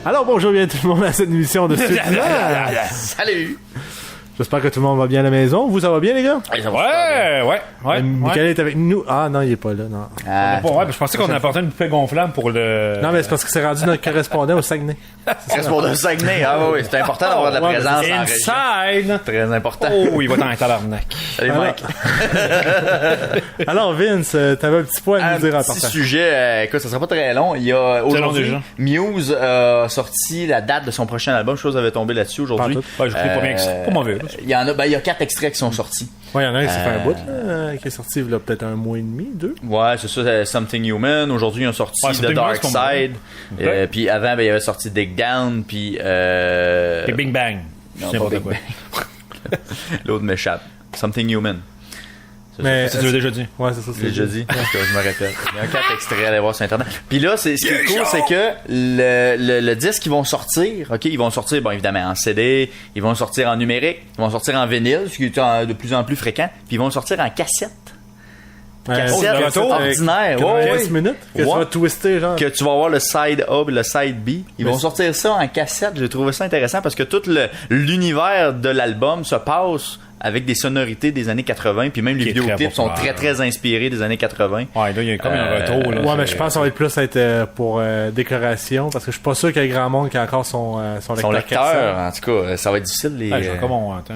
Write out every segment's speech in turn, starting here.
Alors bonjour, bien tout le monde à cette émission de Suite. Salut! J'espère que tout le monde va bien à la maison. Vous, ça va bien, les gars? Ouais. Michael est avec nous. Ah non, il est pas là, non. Je pensais qu'on apportait une poupée gonflable pour le... Non, mais c'est parce que c'est rendu notre correspondant au Saguenay. Correspondant au Saguenay. Ah oui, c'est important d'avoir de la présence en région. Inside! Très important. Oh, il va dans un tabarnak. Salut, Mike. Alors, Vince, t'avais un petit point à nous dire en Un petit partant. sujet, écoute, ça sera pas très long. Il y a aujourd'hui, déjà. Muse a sorti la date de son prochain album. Chose avait tombé là-dessus aujourd'hui. Pas tout. Ouais, je trouve pas bien que c'est pas mauvais. Il y en a, il y a 4 extraits qui sont sortis. Ouais, il y en a un qui s'est fait un bout, là, qui est sorti il y a peut-être un mois et demi, 2. Ouais, c'est ça, Something Human. Aujourd'hui, ils ont sorti Ouais, The Something Dark Human, c'est pas Side. mauvais. Puis avant, il y avait sorti Dig Down. Puis Et Bing Bang. non, C'est pas n'importe Big quoi. Bang. L'autre m'échappe. Something Human. Mais Ça, tu l'as déjà dit. ouais, c'est ça. Je l'ai déjà dit, parce que je me rappelle. Il y a 4 extraits à aller voir sur Internet. Puis là, ce qui est cool, c'est que le disque qu'ils vont sortir, OK, ils vont sortir, bon, évidemment, en CD, ils vont sortir en numérique, ils vont sortir en vinyle, ce qui est de plus en plus fréquent, puis ils vont sortir en cassette. Cassette le retour, ordinaire. 15 minutes que tu Ouais. vas twister, genre. Que tu vas avoir le side A et le side B. Ils Mais vont sortir ça en cassette. J'ai trouvé ça intéressant parce que tout l'univers de l'album se passe avec des sonorités des années 80, puis même les Qui est très vidéoclips sont populaire. très inspirés des années 80. Ouais, là, il y a comme un retour. Là, Ouais, mais je pense que ça va être plus pour décoration, parce que je suis pas sûr qu'il y ait grand monde qui a encore son Son lecteur. lecteur, en tout cas, ça va être difficile.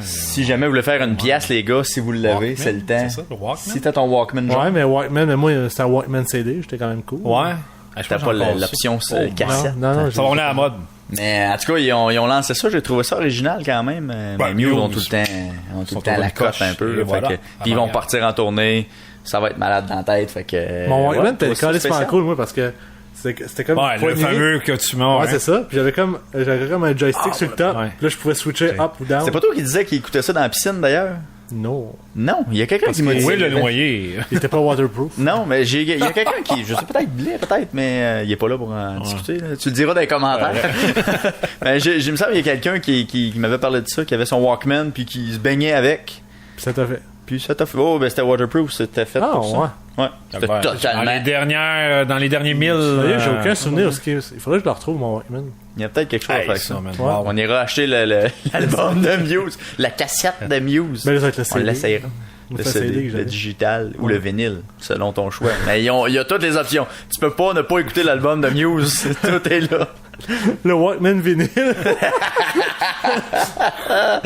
Si jamais vous voulez faire une pièce, les gars, si vous l'avez, c'est le temps. C'est ça, le Walkman. Si t'as ton Walkman, Ouais, mais Walkman, mais moi, c'était un Walkman CD, j'étais quand même cool. Ouais. Je t'as pense pas que j'ai encore l'option ça. Oh, cassette. Non, Ça va, on est à la mode. Mais en tout cas, ils ont lancé ça, j'ai trouvé ça original quand même. Mais Muse ont tout le temps la cote un peu. et voilà. Puis ils vont partir en tournée, ça va être malade dans la tête. Fait que, Mon Walkman ouais, était spécial. carrément cool, moi, parce que c'était comme Ouais, le poigné. fameux que tu mets. Ouais, c'est ça. Puis j'avais comme un joystick sur le top. ouais. Puis là, je pouvais switcher up ou down. C'est pas toi qui disais qu'il écoutait ça dans la piscine d'ailleurs? Non. Non, il y a quelqu'un qui m'a dit. Oui, le noyer. Il était pas waterproof. Non, mais il y a quelqu'un qui, je sais peut-être blé, peut-être, mais il est pas là pour en discuter. Là. Tu le diras dans les commentaires. Mais il me semble qu'il y a quelqu'un qui m'avait parlé de ça, qui avait son Walkman puis qui se baignait avec. Puis ça t'a fait. Puis ça t'a fait. Oh, ben c'était waterproof, c'était fait pour ça. Ouais. Ouais, c'était Dans totalement. dans les derniers 1000. Sérieux, j'ai aucun souvenir. Il faudrait que je le retrouve, mon Walkman. Il y a peut-être quelque chose à faire avec ça. man. Ouais. On ira acheter l'album de Muse, la cassette de Muse. Ben, là, ça va être le On CD. l'essayera. Ou Le le CD CD, que le j'avais. digital ou le vinyle, selon ton choix. Mais il y a toutes les options. Tu peux pas ne pas écouter l'album de Muse. Tout est là. Le Walkman vinyle. Ça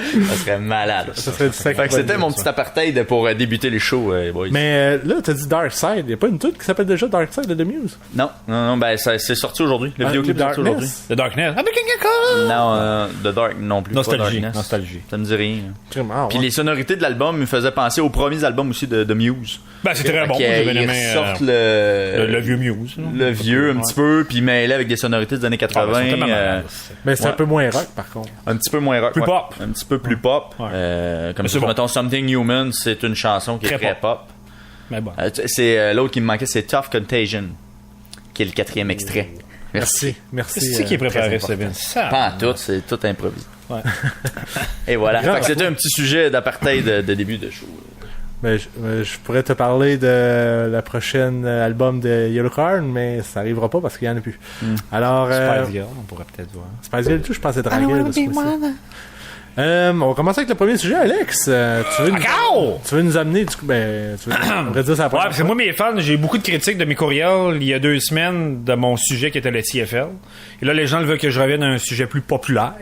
serait malade. Ça serait du sac. Fait que c'était mon petit apartheid pour débuter les shows, boys. Mais là, t'as dit Dark Side. Y a pas une toute qui s'appelle déjà Dark Side de The Muse? Non, ben c'est sorti aujourd'hui. Le vidéoclip est sorti aujourd'hui. The Darkness. Ah, mais quelqu'un Non, The Dark non plus. pas Nostalgie. Darkness. Nostalgie. Ça me dit rien. Vraiment, Puis les sonorités de l'album me faisaient penser aux premiers albums aussi de Muse. Ben, c'est très bon. Fait J'ai bien qu'ils aimé ressortent le vieux Muse. là. le vieux un petit peu, puis mêlé avec des sonorités des années 80. Ah, ben, ils sont tellement malades. Mais c'est Ouais. un peu moins rock, par contre. Un petit peu moins rock. Plus ouais. pop. Un petit peu plus pop. Ouais. Comme Mais si, c'est bon. mettons, Something Human, c'est une chanson qui est Très très pop. Mais bon. C'est l'autre qui me manquait, c'est Tough Contagion, qui est le 4e extrait. Merci. Merci. C'est qui est préparé, très Steven? Ça. Pas en tout, c'est tout improvisé. Ouais. Et voilà. Grand Fait que c'était un petit sujet d'apartheid de début de show. Mais je pourrais te parler de la prochaine album de Yellowcard, mais ça arrivera pas parce qu'il y en a plus. Alors, Spice Girl, on pourrait peut-être voir. Spice Girl et tout, je pensais draguer. On va commencer avec le premier sujet, Alex. Tu veux nous amener, du coup, on va dire ça la Ouais, prochaine parce que moi, mes fans, j'ai eu beaucoup de critiques de mes courriels il y a 2 semaines de mon sujet qui était le CFL. Et là, les gens veulent que je revienne à un sujet plus populaire.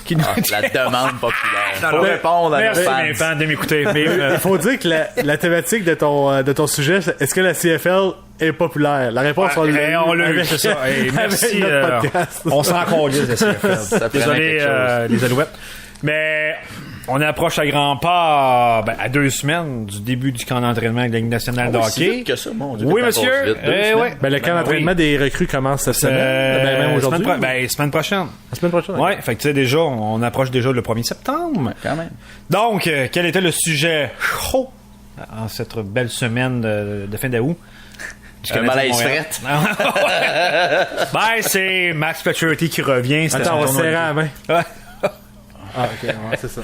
Qui nous... La demande populaire. Non, Faut non. répondre à nos Merci, fans. mes fans, de m'écouter. Mais, Il faut dire que la thématique de ton sujet, c'est est-ce que la CFL est populaire? La réponse, on l'a eu. on l'a eu, avec- c'est ça. Hey, avec merci. notre podcast. On s'en calisse de CFL. Ça prenait Désolé, quelque chose. les Alouettes. Mais on approche à grands pas à 2 semaines du début du camp d'entraînement de la Ligue nationale de Si hockey. vite que ça, mon Dieu, Oui, que ça passe monsieur. vite. 2 Eh semaines. ouais. Ben, le camp d'entraînement des recrues commence cette semaine. Même aujourd'hui. Semaine prochaine. La semaine prochaine. Ouais, fait que tu sais déjà, on approche déjà le 1er septembre. Quand même. Donc, quel était le sujet chaud en cette belle semaine de fin d'août? du Un Canadien de malaise Montréal. frette. Ben, c'est Max Pacioretty qui revient. C'était Attends, on son va tournoi serrer de- la main. Ouais. Ah, ok, ouais, c'est ça.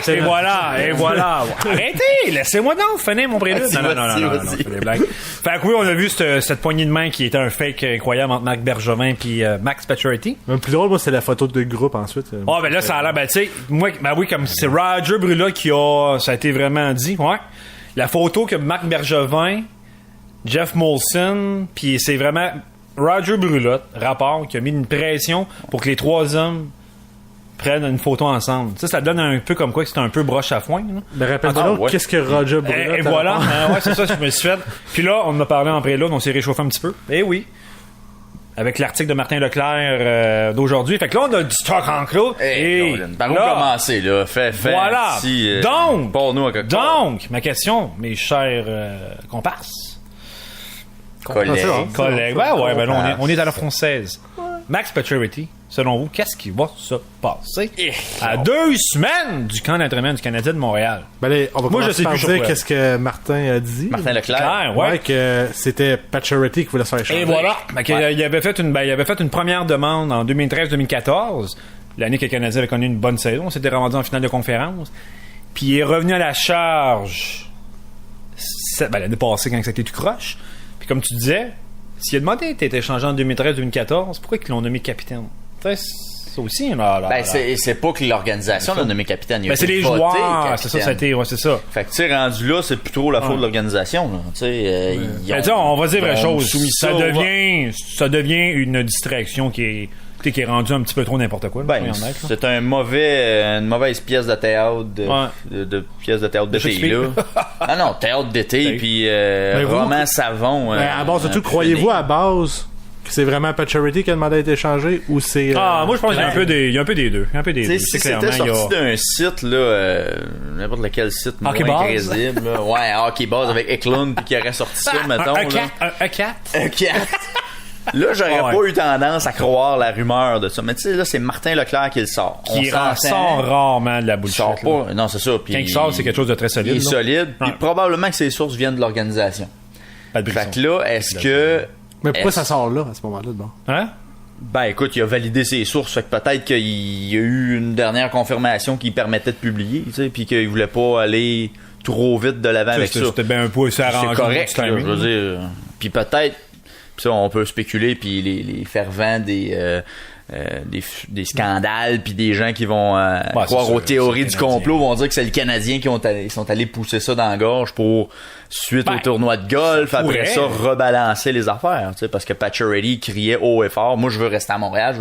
et voilà. Arrêtez, laissez-moi donc finir mon prélude. Non, c'est des blagues. Fait que oui, on a vu cette poignée de main qui était un fake incroyable entre Marc Bergevin puis Max Pacioretty. Le plus drôle, moi, c'est la photo de groupe ensuite. Ben là, ça a l'air, tu sais, oui, comme c'est Roger Brula ça a été vraiment dit, ouais. La photo que Marc Bergevin, Jeff Molson, puis c'est vraiment Roger Brulotte, rapport, qui a mis une pression pour que les trois hommes prennent une photo ensemble. Ça donne un peu comme quoi que c'est un peu broche à foin. Là. Mais rappelle-moi, qu'est-ce que Roger Brulotte... Et voilà, c'est ça, je me suis fait. Puis là, on en a parlé en prélude, on s'est réchauffé un petit peu. Eh oui. Avec l'article de Martin Leclerc d'aujourd'hui. Fait que là, on a du stock en clos. Et par où commencer, là? Fais. Voilà. Donc, ma question, mes chers comparses. Collègues. Là, on est à la française. Max Pacioretty, selon vous, qu'est-ce qui va se passer à 2 semaines du camp d'entraînement du Canadien de Montréal? On va commencer par dire qu'est-ce que Martin a dit. Martin Leclerc. Ouais, que c'était Pacioretty qui voulait se faire échanger. Et voilà. Il avait fait une première demande en 2013-2014, l'année que le Canadien avait connu une bonne saison. On s'était rendu en finale de conférence. Puis il est revenu à la charge l'année passée quand c'était tout croche. Puis comme tu disais, s'il a demandé d'être échangé en 2013-2014, pourquoi ils l'ont nommé capitaine? Ça aussi, c'est pas que l'organisation l'a nommé capitaine. C'est les joueurs. C'est ça, c'est ça. Fait que, tu sais, rendu là, c'est plus trop la faute de l'organisation. On va dire vraie chose. Ça devient une distraction qui est rendue un petit peu trop n'importe quoi. C'est une mauvaise pièce de théâtre pièce de théâtre d'été, là. Ah non, théâtre d'été, puis roman savon. À base de tout, croyez-vous à base que c'est vraiment Pacioretty qui a demandé à être échangé ou c'est... moi je pense qu'il y a un peu des deux. Si c'était sorti d'un site, là, n'importe lequel site moins crédible, là. Ouais, Hockey Buzz avec Eklund puis qui aurait sorti ça, mettons. Un 4. Là, j'aurais pas eu tendance à croire la rumeur de ça. Mais tu sais, là, c'est Martin Leclerc qui le sort. Qui sort rarement de la bullshit. Sort pas. Non, c'est ça. Puis quand il sort, c'est quelque chose de très solide. Il est solide. Puis probablement que ses sources viennent de l'organisation. Fait que là, est-ce que... Mais pourquoi ça sort là, à ce moment-là, de bon? Hein? Ben, écoute, il a validé ses sources. Fait que peut-être qu'il y a eu une dernière confirmation qui permettait de publier, tu sais, puis qu'il voulait pas aller trop vite de l'avant avec ça. C'était bien un peu arrangé. C'est correct, là, je veux dire. Puis peut-être... Puis ça, on peut spéculer, puis les fervents des scandales, puis des gens qui vont croire aux théories du complot vont dire que c'est le Canadien qui sont allés pousser ça dans la gorge pour, suite au tournoi de golf, après ça, rebalancer les affaires, tu sais, parce que Pacioretty criait haut et fort, moi je veux rester à Montréal.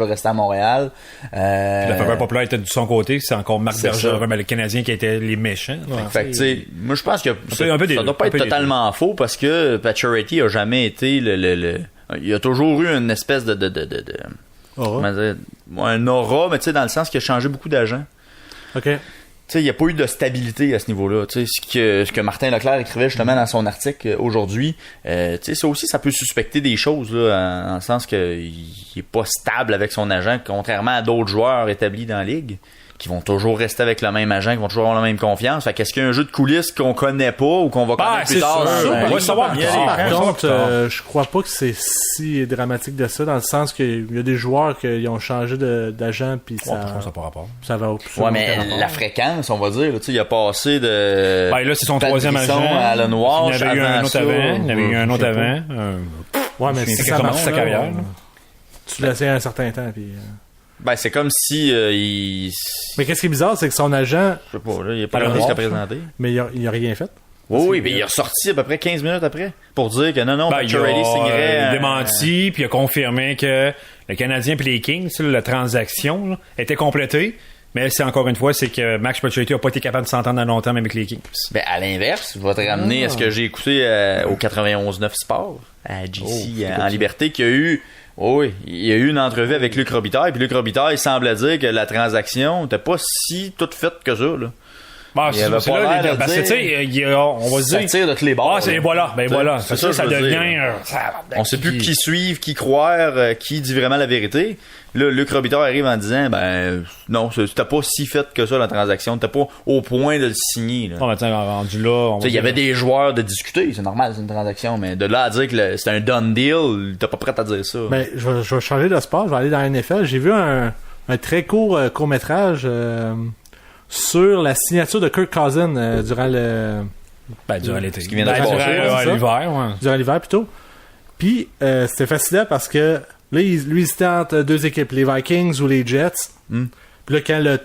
La faveur populaire était de son côté, c'est encore Marc Bergevin, le Canadien qui était les méchants. Fait que, tu sais, moi je pense que ça doit pas être totalement faux, parce que Pacioretty a jamais été il y a toujours eu une espèce comment dire, un aura, mais tu sais, dans le sens qu'il a changé beaucoup d'agents. OK. Tu sais, il n'y a pas eu de stabilité à ce niveau-là. Tu sais, ce que Martin Leclerc écrivait justement dans son article aujourd'hui, tu sais, ça aussi, ça peut suspecter des choses, là, en le sens qu'il n'est pas stable avec son agent, contrairement à d'autres joueurs établis dans la ligue, qui vont toujours rester avec le même agent, qui vont toujours avoir la même confiance. Fait qu'est-ce qu'il y a un jeu de coulisses qu'on connaît pas ou qu'on va connaître plus tard? On va savoir. Par contre, je crois pas que c'est si dramatique de ça, dans le sens qu'il y a des joueurs qui ont changé d'agent, puis ça... je pense que ça n'a pas rapport. Ça va ouais, mais la fréquence, on va dire, tu sais, il a passé de... là, c'est son troisième agent. À Alan Walsh. Il y avait eu un autre avant. Il y avait eu un autre avant. Ouais, mais si ça commence sa carrière. Tu laissais un certain temps, puis... Ben, c'est comme si Mais qu'est-ce qui est bizarre, c'est que son agent... Je sais pas, là, il a pas le risque à présenter. Mais il a rien fait. Oui, mais il est ressorti à peu près 15 minutes après pour dire que non, Pacioretty signerait... Il a démenti, puis il a confirmé que le Canadien et les Kings, la transaction là, était complétée. Mais c'est encore une fois, c'est que Max Pacioretty n'a pas été capable de s'entendre à long terme avec les Kings. Ben, à l'inverse, je vais te ramener à ce que j'ai écouté au 91.9 Sport, à JC en Liberté, qu'il y a eu... Oui, il y a eu une entrevue avec Luc Robitaille, puis Luc Robitaille semblait dire que la transaction n'était pas si toute faite que ça, là. C'est là, parce que tu sais, on va se dire. Ça tire de tous les bords. Voilà. Ça devient. On sait plus qui suivre, qui croire, qui dit vraiment la vérité. Là, Luc Robitaille arrive en disant, non, c'était pas si fait que ça, la transaction. T'étais pas au point de le signer, là. Rendu là. Il y avait des joueurs de discuter, c'est normal, c'est une transaction, mais de là à dire que c'est un done deal, t'es pas prêt à dire ça. Ben, je vais changer de sport, je vais aller dans la NFL. J'ai vu un très court-métrage sur la signature de Kirk Cousins durant le... durant l'été. Ce qui vient de se durant passer, c'est ça. l'hiver, ouais. Durant l'hiver, plutôt. Puis, c'était fascinant parce que là, lui, il était entre deux équipes, les Vikings ou les Jets. Puis là, quand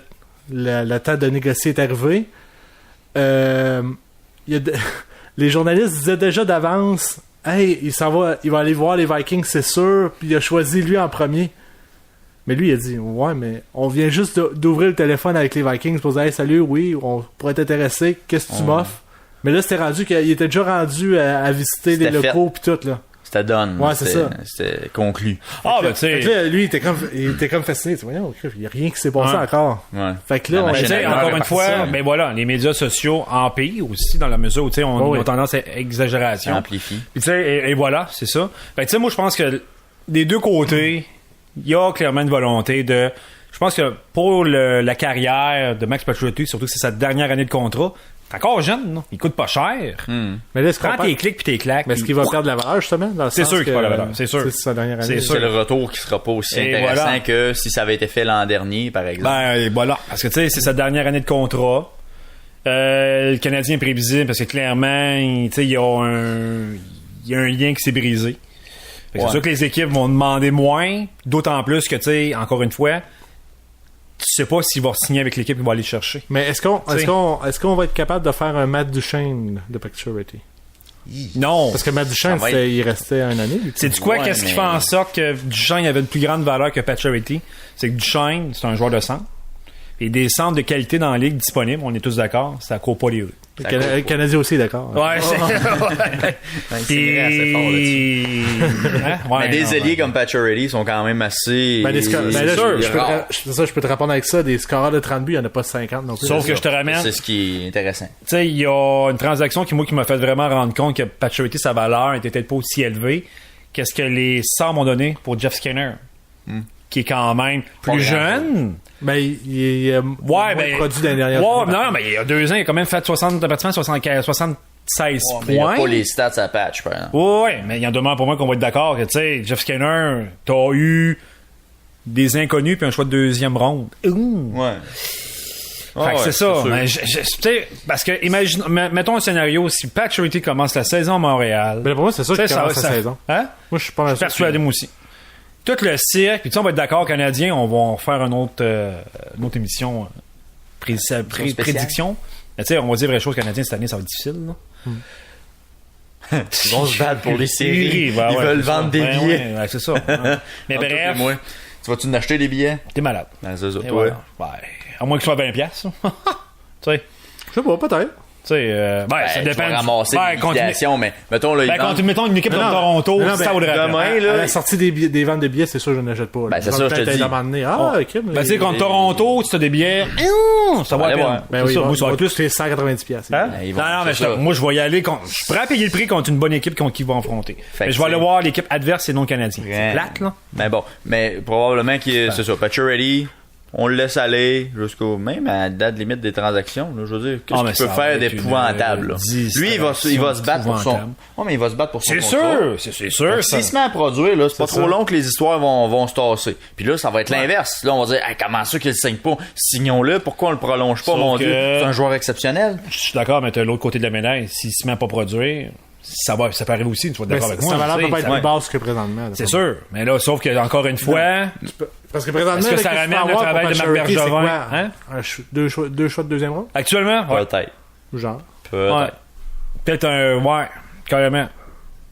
le temps de négocier est arrivé, les journalistes disaient déjà d'avance, hey, il va aller voir les Vikings, c'est sûr. Puis il a choisi lui en premier. Mais lui, il a dit, ouais, mais on vient juste d'ouvrir le téléphone avec les Vikings pour dire, hey, salut, oui, on pourrait t'intéresser, qu'est-ce que tu m'offres? Mais là, c'était rendu qu'il était déjà rendu à visiter les locaux pis tout, là. C'était done. Ouais, c'est ça. C'était conclu. Ah, ben, tu sais. Fait que là, lui, il était comme fasciné. Voyons, il n'y a rien qui s'est passé encore. Ouais. Fait que là, La on machine Tu sais, à encore une répartition. fois, ben voilà, les médias sociaux empirent aussi dans la mesure où, tu sais, on a tendance à exagération. Amplifie. Puis, tu sais, et voilà, c'est ça. Fait que, tu sais, moi, je pense que des deux côtés, il y a clairement une volonté de... Je pense que pour la carrière de Max Pacioretty, surtout que c'est sa dernière année de contrat, t'es encore jeune, non? Il coûte pas cher. Mais là, est-ce qu'on Prends tes clics puis tes claques. Mais est-ce qu'il va perdre la valeur, justement? Dans le C'est sens sûr qu'il que va perdre la valeur, c'est sûr. C'est sa dernière année. C'est sûr. C'est le retour qui sera pas aussi Et intéressant voilà. que si ça avait été fait l'an dernier, par exemple. Ben, voilà. Parce que, tu sais, c'est sa dernière année de contrat. Le Canadien est prévisible parce que clairement, tu sais, il y a un lien qui s'est brisé. Fait que Ouais. C'est sûr que les équipes vont demander moins, d'autant plus que, tu sais, encore une fois, tu sais pas s'il va signer avec l'équipe qui va aller le chercher. Mais est-ce qu'on va être capable de faire un Matt Duchesne de Pacioretty? Non. Parce que Matt Duchesne, Ça va être- il restait une année. lui. C'est du quoi? Ouais, Qu'est-ce qui mais- fait en sorte que Duchesne avait une plus grande valeur que Pacioretty? C'est que Duchesne, c'est un joueur de centre. Et des centres de qualité dans la ligue disponibles, on est tous d'accord, ça court pas les rues. Le Canadien aussi, d'accord. Ouais, c'est... C'est assez fort là-dessus. Hein? Ouais, Mais des non, ailiers ouais. comme Pacioretty sont quand même assez. Ben, c'est là, sûr, je peux te répondre avec ça. Des scoreurs de 30 buts, il n'y en a pas 50 non plus. Sauf que je te ramène, C'est tu ce qui est intéressant. sais, il y a une transaction qui m'a fait vraiment rendre compte que Pacioretty, sa valeur était peut-être pas aussi élevée. Qu'est-ce que les Sabres m'ont donné pour Jeff Skinner? Qui est quand même plus Pas jeune. Ben, il a moins de produits dans les dernières années. Non, mais il y a 2 ans, il a quand même fait 76 Mais il n'y a points. pas les stats à patch, par exemple. Ouais, mais il y en demande pour moi qu'on va être d'accord que, tu sais, Jeff Skinner, t'as eu des inconnus puis un choix de deuxième ronde. Ouais. Fait que c'est ça. Mais tu sais, parce que, imagine, mettons un scénario, si Pacioretty commence la saison à Montréal. Mais pour moi, c'est ça tu sais, qui commence la saison. Hein? Moi, je suis pas mal sûr. Persuadé, moi aussi. Tout le cirque, puis tu sais, on va être d'accord, Canadiens, on va faire une autre émission spéciale. prédiction. Mais tu sais, on va dire vraies choses, Canadiens, cette année, ça va être difficile, là. Ils vont se battre pour les séries. Ben Ils ouais, veulent c'est ça. vendre des Ben billets. ouais, c'est ça. Ouais. Mais bref, Moi. Tu vas-tu en acheter des billets? t'es malade. Ben, c'est ça, Et toi. voilà. Ouais. À moins que ce soit 20$. Tu sais. Je sais pas, peut-être. Tu sais, ça Tu dépend. vas ramasser des continue. invitations, mais mettons, là, ils Ben, quand vendent- tu mettons une équipe Mais comme non, Toronto, mais non, ça vaudrait la demain, peine. là, À la sortie des ventes de billets, c'est sûr que je n'achète pas. Ben, c'est ça, je te Peut-être dis. à un moment donné. Ah, ok. mais- Ben, tu sais, contre Toronto, si t'as des billets, ça va aller la peine. voir. Ben C'est oui, ça, ils moi, ça va vont être plus. coûter 190 piastres. Hein? ils vont- Non, mais c'est ça. moi, je vais y aller contre. Je suis prêt à payer le prix contre une bonne équipe contre qui ils vont affronter. Fait Mais que je vais aller c'est- voir l'équipe adverse et non canadien. C'est Ouais. plate, là. Ben bon, mais probablement que c'est ça. Pacioretty, on le laisse aller jusqu'au même à la date limite des transactions. Là, je veux dire, qu'est-ce Ah, mais qu'il peut ça faire va être d'épouvantable? là? une Lui, il va se battre pour son. épouvantable. Ouais, mais il va se battre pour son. C'est contrat. sûr, c'est sûr. S'il se met à produire, là, c'est pas trop ça. long que les histoires vont se tasser. Puis là, ça va être l'inverse. Là, on va dire, hey, comment ça qu'il ne signe pas? Signons-le, pourquoi on le prolonge pas, Sauf mon que- Dieu? C'est un joueur exceptionnel. Je suis d'accord, mais t'as l'autre côté de la médaille. S'il se met à pas produire, ça peut arriver aussi, tu vas être Mais d'accord avec moi. sa valeur tu peut sais, pas être ça- plus basse que présentement. C'est sûr. Mais là, sauf que, encore une fois, Parce que présentement, Est-ce que là, ça qu'est-ce ramène qu'il le faut avoir travail pour de Marc Pacioretty, c'est Bergevin? quoi? Hein? Deux choix de deuxième rang? actuellement, ouais. Peut-être. Genre. Peut-être. Ouais. Peut-être un. Ouais, carrément. Tu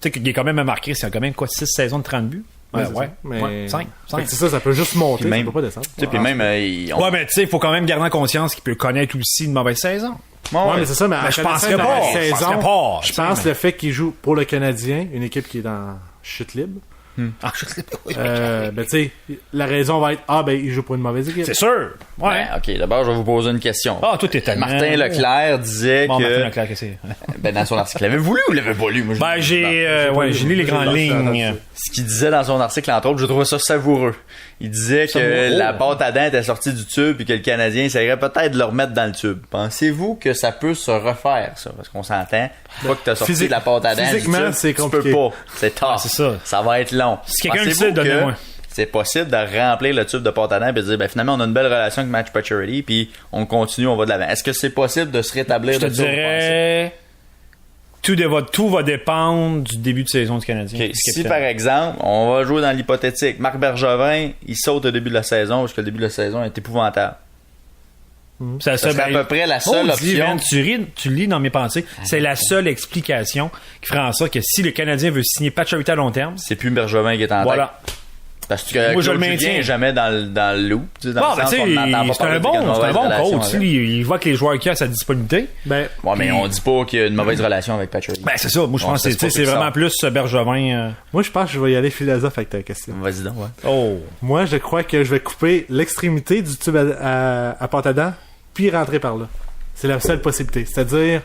sais qu'il est quand même marqué, c'est quand même quoi, 6 saisons de 30 buts? Ouais, c'est ouais. ça. Mais... Ouais, 5. Fait que c'est ça, ça peut juste monter, Puis même- ça peut pas descendre. Tu sais, puis même, Ouais, mais tu sais, il faut quand même garder en conscience qu'il peut connaître aussi une mauvaise saison. Ouais, mais c'est ça, mais à je la penserais fin de la pas. Je saison, penserais pas, je tu sais, pense mais- le fait qu'il joue pour le Canadien, une équipe qui est dans chute libre, Ah, je sais pas. ben tu sais, la raison va être il joue pour une mauvaise équipe. C'est sûr. Ouais. Ben, ok, d'abord, je vais vous poser une question. Ah, tout est tellement. Martin Leclerc disait Bon, que. Martin Leclerc, qu'est-ce que c'est? Ben, dans son article, il l'avait voulu ou il l'avait pas lu? Moi, Ben, j'ai lu les grandes lignes. Ce qu'il disait dans son article, entre autres, je trouvais ça savoureux. Il disait que Savoureux. la pâte à dents était sortie du tube et que le Canadien essaierait peut-être de le remettre dans le tube. Pensez-vous que ça peut se refaire, ça? Parce qu'on s'entend. Une fois que t'as sorti de la pâte à dents du physiquement, tube, c'est tu compliqué. peux pas. C'est tough. c'est ça. Ça va être long. Si quelqu'un le Pensez-vous sait, donnez-moi. c'est possible de remplir le tube de pâte à dents et de dire, ben, finalement, on a une belle relation avec Match Pacioretty, puis on continue, on va de l'avant. Est-ce que c'est possible de se rétablir Je te de ça, vous pensez? dirais... Tout va dépendre du début de saison du Canadien. Ok, si par exemple, on va jouer dans l'hypothétique, Marc Bergevin, il saute au début de la saison parce que le début de la saison est épouvantable. Ça serait à peu près la seule option. Tu lis dans mes pensées. C'est la seule explication qui ferait en sorte que si le Canadien veut signer Pacioretty à long terme, C'est plus Bergevin qui est en tête. voilà. Parce que Moi, je Claude le maintiens. Julien est jamais dans le loop. Tu sais, dans Bon, le ben, sens tu sais, qu'on n'entend pas c'est un parler bon qu'il y a une mauvaise relation coach. avec. Il voit que les joueurs qu'il a à sa disponibilité. Ben, Ouais, mais on dit pas qu'il y a une mauvaise relation avec Pacioretty. Ben, c'est ça. Moi, je pense que pas c'est ça. vraiment plus Bergevin. moi, je pense que je vais y aller philosophe avec ta question. Vas-y donc, ouais. Oh. Moi, je crois que je vais couper l'extrémité du tube à pâte à dents, puis rentrer par là. C'est la seule possibilité. C'est-à-dire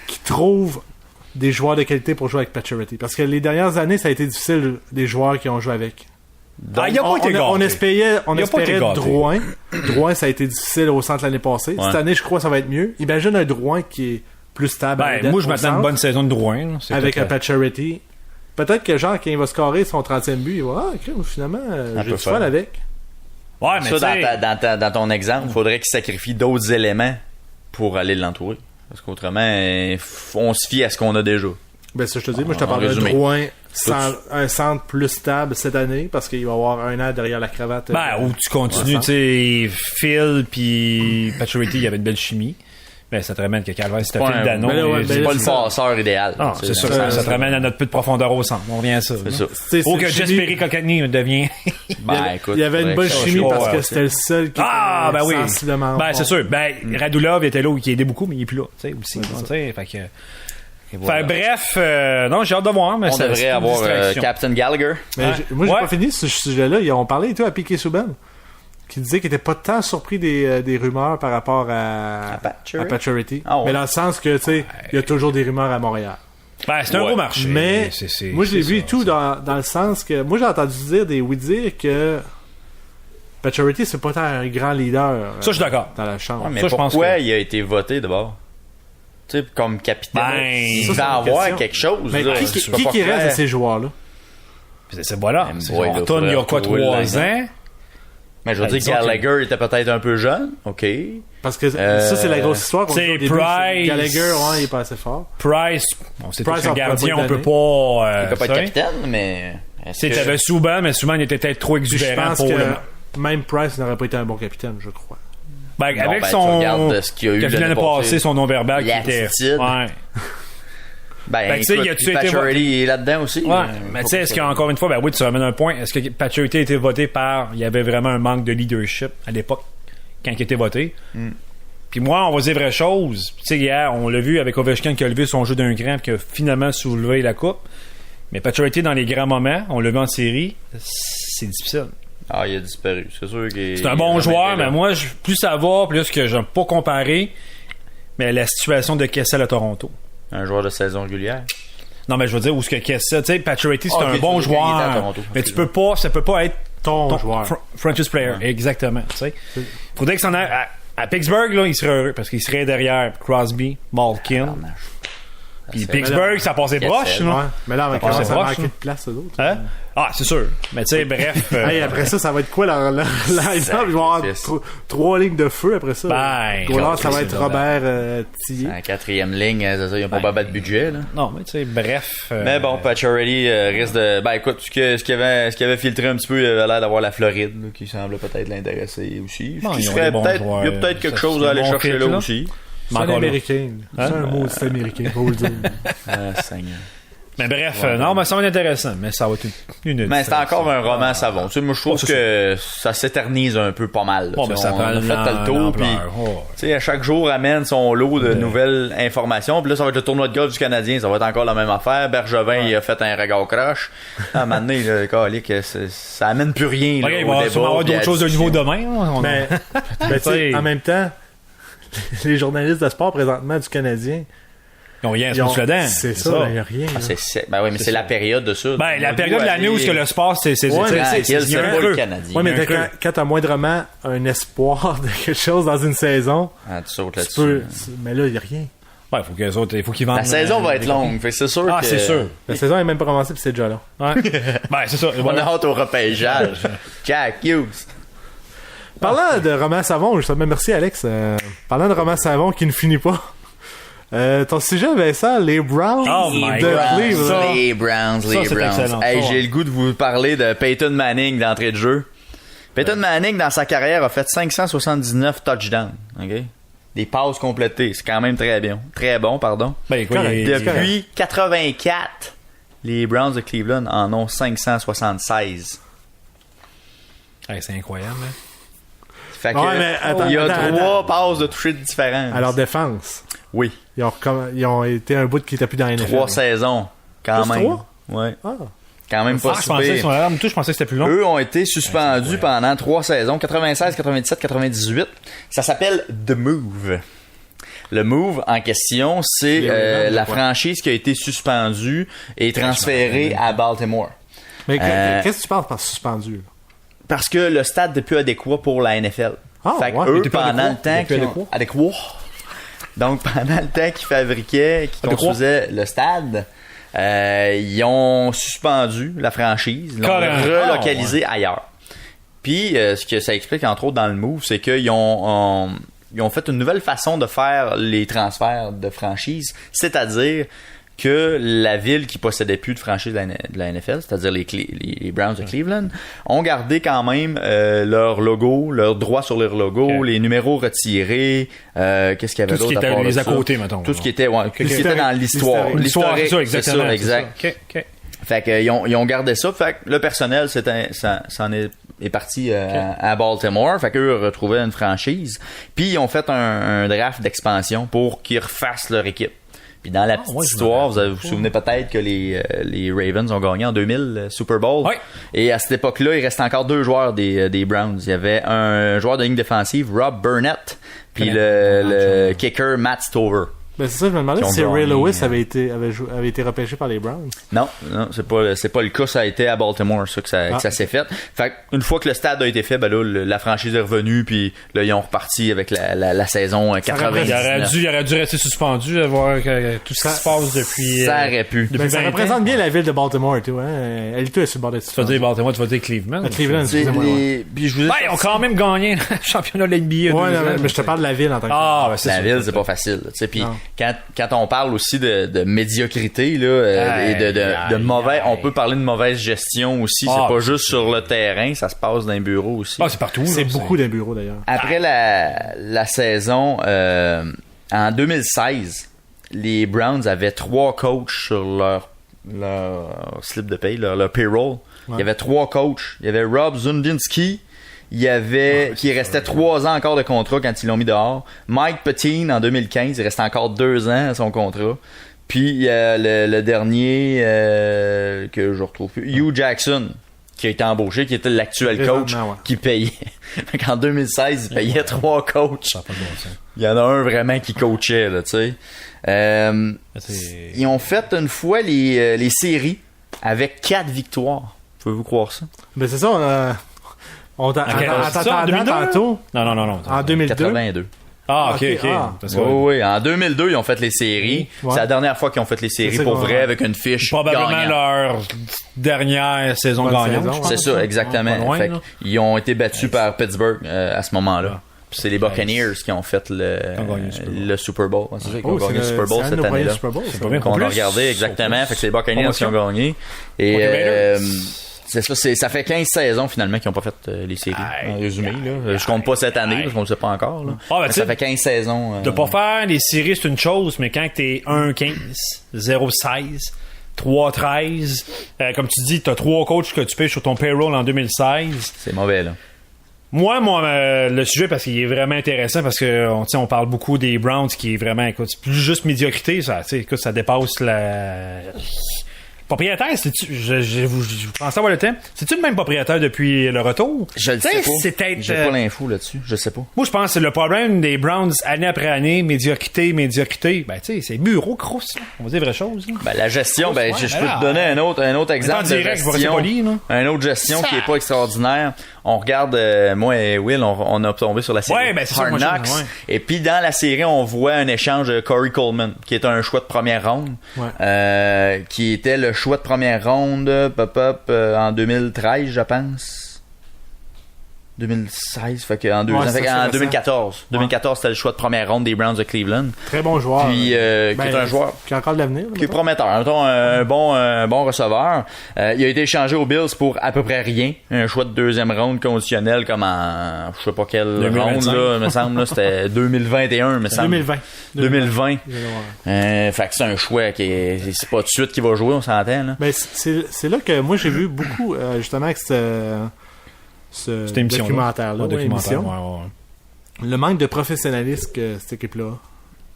qu'ils trouvent des joueurs de qualité pour jouer avec Pacioretty. Parce que les dernières années, ça a été difficile, des joueurs qui ont joué avec. Il a pas été gâté. On espérait Il a pas été gâté. Drouin. Drouin, ça a été difficile au centre l'année passée. Ouais. Cette année, je crois que ça va être mieux. Imagine un Drouin qui est plus stable. Ben, moi, je m'attends à une bonne saison de Drouin. Là. C'est avec tout, un Pacioretty. Peut-être que genre, quand il va scorer son 30e but, il va finalement, Un j'ai peu du fun fun. avec. Ouais, mais Ça, tu sais, dans ton exemple, il faudrait qu'il sacrifie d'autres éléments pour aller l'entourer. Parce qu'autrement, on se fie à ce qu'on a déjà. Ben, ça, je te dis, moi, je te En parle de résumé. Drouin, un centre plus stable cette année, parce qu'il va avoir un an derrière la cravate. ben, où tu continues, tu sais, Phil puis Pacioretty, il y avait une belle chimie. Ben, ça te ramène que Calvin, c'était Ouais, Phil Dano. ben là, ouais, C'est ben pas là, le c'est ça. passeur idéal. Non, c'est sûr. Ça te ramène à notre peu de profondeur au centre. On revient à ça. C'est ça. Ou que Jesperi Kotkaniemi devient... Ben, écoute, il y avait une bonne faudrait que chimie ça- parce que ouais, c'était le seul qui Ah, était ben oui. sensiblement Ben, bon. c'est sûr. Ben, Radulov était là, qui aidait beaucoup, mais il est plus là, tu sais, aussi. Tu sais, fait que... Et voilà. Fait, bref, non, j'ai hâte de voir, mais On c'est devrait une avoir distraction. Captain Gallagher. Mais Ouais. moi, j'ai Ouais. pas fini ce sujet-là. Ils ont parlé et tout à Piquet Souban, qui disait qu'il était pas tant surpris des rumeurs par rapport à Pacioretty. Ah ouais. Mais dans le sens que, tu sais, il y a toujours des rumeurs à Montréal. Ben, c'est un Ouais. beau marché. Mais C'est- moi, je l'ai c'est vu et ça, tout c'est- dans le sens que... Moi, j'ai entendu dire des oui-dire que Pacioretty, c'est pas tant un grand leader Ça, je suis d'accord. dans la chambre. Ouais, mais Ça, je pense pourquoi que- il a été voté d'abord? Tu sais, comme capitaine. Ben, il ça, va c'est une avoir question. quelque chose. Mais là. qui Tu peux pas reste faire- de ces joueurs-là? C'est voilà. Même C'est- boy, on là, retourne il y a faudrait quoi, retrouver 3 le ans? Mais je veux Ben, dire, disons Gallagher était peut-être un peu jeune. OK. Parce que ça, c'est la grosse histoire. qu'on c'est dit au début, Price. Gallagher, ouais, il est pas assez fort. Price, on sait tous Price, que on le gardien, peut on pas peut le pas... Il peut pas être ça. capitaine, mais. Tu sais, t'avais Souban, mais Souban il était peut-être trop Puis je exubérant pense pour le... que même Price n'aurait pas été un bon capitaine, je crois. Ben, Non, avec ben, tu son... regardes ce qu'il y a eu Qu'il a vu l'année passée, son non-verbal qui était... L'attitude. Ouais. Ben, tu sais, écoute, y a-tu été Pacioretty est là-dedans aussi. Ouais, mais tu sais, est-ce qu'encore une fois, ben oui, tu ramènes un point, est-ce que Pacioretty a été voté par... Il y avait vraiment un manque de leadership à l'époque, quand il était voté. Puis moi, on va dire vraie chose. Tu sais, hier, on l'a vu avec Ovechkin qui a levé son jeu d'un cran et qui a finalement soulevé la coupe. Mais Pacioretty, dans les grands moments, on l'a vu en série, c'est difficile. Ah, il a disparu. C'est sûr qu'il C'est un bon joueur, mais moi, plus ça va, plus que j'aime pas comparer, mais la situation de Kessel à Toronto. Un joueur de saison régulière. Non, mais je veux dire, où ce que Kessel, tu sais, Pacioretty, c'est Ah, ok, un tu bon veux dire qu'il était à joueur. Toronto. Mais tu peux pas, ça peut pas être Ton joueur. franchise player. Exactement, tu sais. Faudrait que ça en ait, à Pittsburgh, là, il serait heureux, parce qu'il serait derrière Crosby, Malkin. Puis c'est- Pittsburgh, ça passait Kessel, broche, Ouais. non? Mais là, avec Ah, ça c'est va proche, manquer hein. de place, eux autres. Hein? Ah, c'est sûr. Mais tu sais, bref. Hey, après ça va être quoi leur line-up? Ils vont avoir Sacrifice. 3 lignes de feu après ça. Ben, Goulard, ça va c'est être vrai. Robert Tillier. En quatrième ligne, c'est ça, ils n'ont pas battre de budget. Là. Non, mais tu sais, bref. Mais bon, Pacioretty risque de. Ben écoute, ce qui avait filtré un petit peu, il avait l'air d'avoir la Floride, là, qui semble peut-être l'intéresser aussi. Bon, Ce qui ils ont serait des bons peut-être- joueurs. il y a peut-être quelque Ça, chose c'est à un aller bon chercher fit, là là. aussi. C'est un encore là. américain. C'est Hein? un mot, c'est américain, faut le dire. Ah, Seigneur. Mais bref, non, mais ça va être intéressant. Mais ça va être une Mais c'est encore un roman savon. Tu sais, moi, je trouve que ça s'éternise un peu pas mal. là. Bon, Tu mais sais, ça on prend a fait le tour, l'ampleur. puis Oh. tu sais, à chaque jour amène son lot de nouvelles informations. Puis là, ça va être le tournoi de golf du Canadien. Ça va être encore la même affaire. Bergevin, il a fait un regard croche. À un moment donné, le calique, ça amène plus rien. Ok, là, il au va débat, sûrement avoir puis à d'autres la choses de niveau discussion. demain. Hein. Mais, tu sais, en même temps, les journalistes de sport présentement du Canadien, Ils ont rien à se ils ont- mettre dedans. c'est ça, il n'y a rien. Ah, là. Ben oui, mais c'est la période de ça. Ben, la On période de doit l'année où aller- ce que le sport, c'est Ouais, mais Tranquille, il y a c'est un pas le creux. Canadien. Ouais, mais Il y a un creux. quand t'as moindrement un espoir de quelque chose dans une saison, Ah, tu sautes tu là-dessus. peux. Mais là, il n'y a rien. Ouais, il faut qu'ils vendent. La saison va être longue, fait que c'est sûr que... c'est sûr. La saison est même pas commencée, puis c'est déjà là. Ouais. Ben, c'est ça. On Voilà. a hâte au repêchage. Jack Hughes. Parlant de Romain Savon, justement, merci Alex. Parlant de Romain Savon qui ne finit pas. Ton sujet, Vincent, les Browns Oh my de God. Cleveland. Les Browns. c'est excellent. Hey, Ça, j'ai ouais. le goût de vous parler de Peyton Manning d'entrée de jeu. Peyton Manning, dans sa carrière, a fait 579 touchdowns. OK? Des passes complétées. C'est quand même très bien. Très bon, pardon. Ben, quoi, Correct. Depuis 84, les Browns de Cleveland en ont 576. Hey, c'est incroyable, hein. Fait que, Ouais, mais attends, il y a attends, 3 passes de toucher différentes. À leur défense. Oui. Ils ont été un bout qui était plus dans la NFL. 3 saisons, quand Juste même. 3? Ouais. Ah. Quand même pas Je pensais super. que son alarme, je pensais que c'était plus long. Eux ont été suspendus pendant 3 saisons, 96, 97, 98. Ça s'appelle The Move. Le Move en question, c'est Les Ravens, la quoi. franchise qui a été suspendue et transférée à Baltimore. Mais Euh, qu'est-ce que tu penses par suspendu? Là? Parce que le stade n'est plus adéquat pour la NFL. Ah, fait que ouais. eux, Il était plus pendant le adéquat? temps Il était plus qu'ils adéquat. Donc, pendant le temps qu'ils fabriquaient, qu'ils construisaient le stade, ils ont suspendu la franchise, ils l'ont Carrément. relocalisé ailleurs. Puis, ce que ça explique, entre autres, dans le move, c'est qu'ils ont fait une nouvelle façon de faire les transferts de franchise, c'est-à-dire que la ville qui possédait plus de franchise de la NFL, c'est-à-dire les Browns de Cleveland, ont gardé quand même leur logo, leur droit sur leur logo, Ok. les numéros retirés, qu'est-ce qu'il y avait Tout ce qui d'autre à était part de les à ça? côté, mettons. Tout ce qui était, ouais, tout ce qui était dans l'histoire. L'histoire, c'est ça, L'historique, exactement. c'est ça, exact. C'est ça. OK. Fait que, ils ont gardé ça. Fait que le personnel, s'en est parti à Baltimore. Fait qu'eux retrouvaient une franchise. Puis ils ont fait un draft d'expansion pour qu'ils refassent leur équipe. Puis dans la petite ouais, je me histoire, vous vous souvenez peut-être que les Ravens ont gagné en 2000 le Super Bowl. Ouais. Et à cette époque-là, il restait encore 2 joueurs des Browns. Il y avait un joueur de ligne défensive, Rob Burnett, puis le kicker Matt Stover. Ben, c'est ça, je me demandais Qui ont si Ray gagné, Lewis avait été repêché par les Browns. Non, c'est pas le cas. Ça a été à Baltimore, ça, que ça s'est fait. Fait une fois que le stade a été fait, ben là, la franchise est revenue, puis là, ils ont reparti avec la saison 99. Il aurait dû rester suspendu, voir tout ce qui se passe depuis. Ça aurait pu. Depuis Ben, ça 20 représente ans. bien la ville de Baltimore et tout, hein. Elle tout est sur le bord de Tu vas dire Baltimore, tu vas dire Cleveland. Cleveland, C'est excusez-moi. Ouais, puis je vous ai Ben, ils ont quand même gagné le championnat de l'NBA. non, mais je te parle de la ville en tant que Ah, ben, c'est la ça. ville, c'est pas facile. Tu sais, puis Non. quand on parle aussi de médiocrité là, et de mauvais, on peut parler de mauvaise gestion aussi. Ah, C'est pas juste sur le terrain, ça se passe dans les bureaux aussi. Ah, c'est partout. c'est là, beaucoup d'un bureau d'ailleurs. Après la saison, en 2016, les Browns avaient 3 coachs sur leur slip de paye, leur payroll. Il y avait 3 coachs. Il y avait Rob Zundinski. Il y avait qui restait 3 ans encore de contrat quand ils l'ont mis dehors. Mike Pettine en 2015, il restait encore 2 ans à son contrat. Puis il y a le dernier que je retrouve plus, Hugh Jackson, qui a été embauché, qui était l'actuel coach Présentement, ouais. qui payait. En 2016, il payait 3 coachs. Ça a pas de bon sens. Il y en a un vraiment qui coachait, là, tu sais. C'est- Ils ont fait une fois les séries avec 4 victoires. Pouvez-vous croire ça? Ben, c'est ça, on c'est ça, en 2002, tantôt, Non. en 2002. 82. Ah, ok. Ah. Parce que- Oui. En 2002, ils ont fait les séries. Ouais. C'est la dernière fois qu'ils ont fait les séries ça pour qu'on- vrai avec une fiche Probablement gagnante. leur dernière saison Bonne gagnante. saison, je pense. C'est ça, exactement. Pas loin, Fait là. ils ont été battus par Pittsburgh à ce moment-là. Puis c'est les Buccaneers qui ont fait Ont gagné le Super Bowl. C'est ça, qui ont Oh, gagné le Super Bowl c'est un de cette nos premiers année-là. Super Bowl, ça. pas bien. Qu'on Plus, a regardé exactement. Fait que c'est les Buccaneers qui ont gagné. Et Ok, Raiders. c'est ça, ça fait 15 saisons finalement qui n'ont pas fait les séries. Aïe, En résumé, là. Je compte pas cette année parce qu'on ne sait pas encore. Là. Ah, ben, Mais tu ça sais, fait 15 saisons. de pas faire les séries, c'est une chose, mais quand t'es 1-15, 0-16, 3-13, comme tu dis, t'as 3 coachs que tu payes sur ton payroll en 2016. C'est mauvais, là. Moi, le sujet, parce qu'il est vraiment intéressant, parce que on parle beaucoup des Browns, qui est vraiment, écoute, c'est plus juste médiocrité, ça, tu sais, écoute, ça dépasse la... Propriétaire, c'est-tu, je pensais avoir le temps, c'est-tu le même propriétaire depuis le retour? Je le Tu sais pas. c'est peut-être, J'ai pas l'info là-dessus. Je sais pas. moi, je pense que c'est le problème des Browns, année après année, médiocrité. Ben, tu sais, c'est bureau crosse, là. On va dire vraie chose, là. Ben, la gestion, je peux ben te donner un autre exemple en direct, de je vais rester gestion. poli, là. Un autre gestion qui est pas extraordinaire. on regarde, moi et Will, on a tombé sur la série Ouais, ben, c'est ça, Hard moi, Knocks. ouais. Et puis dans la série, on voit un échange de Corey Coleman, qui est un choix de première ronde, qui était le choix de première ronde, en 2013, je pense. 2016, fait qu'en 2014. 2014, c'était le choix de première ronde des Browns de Cleveland. Très bon joueur. Puis, qui est un joueur qui a encore de l'avenir. qui est prometteur. Mettons, un bon receveur. Il a été échangé aux Bills pour à peu près rien. Un choix de deuxième ronde conditionnel comme en, je sais pas quelle 2025. ronde, là, me semble, là, c'était 2021, me semble. 2020. Fait que c'est un choix c'est pas tout de suite qu'il va jouer, on s'entend, là. Ben, c'est là que moi j'ai vu beaucoup, justement, avec ce documentaire-là. Ouais. Le manque de professionnalisme que cette équipe-là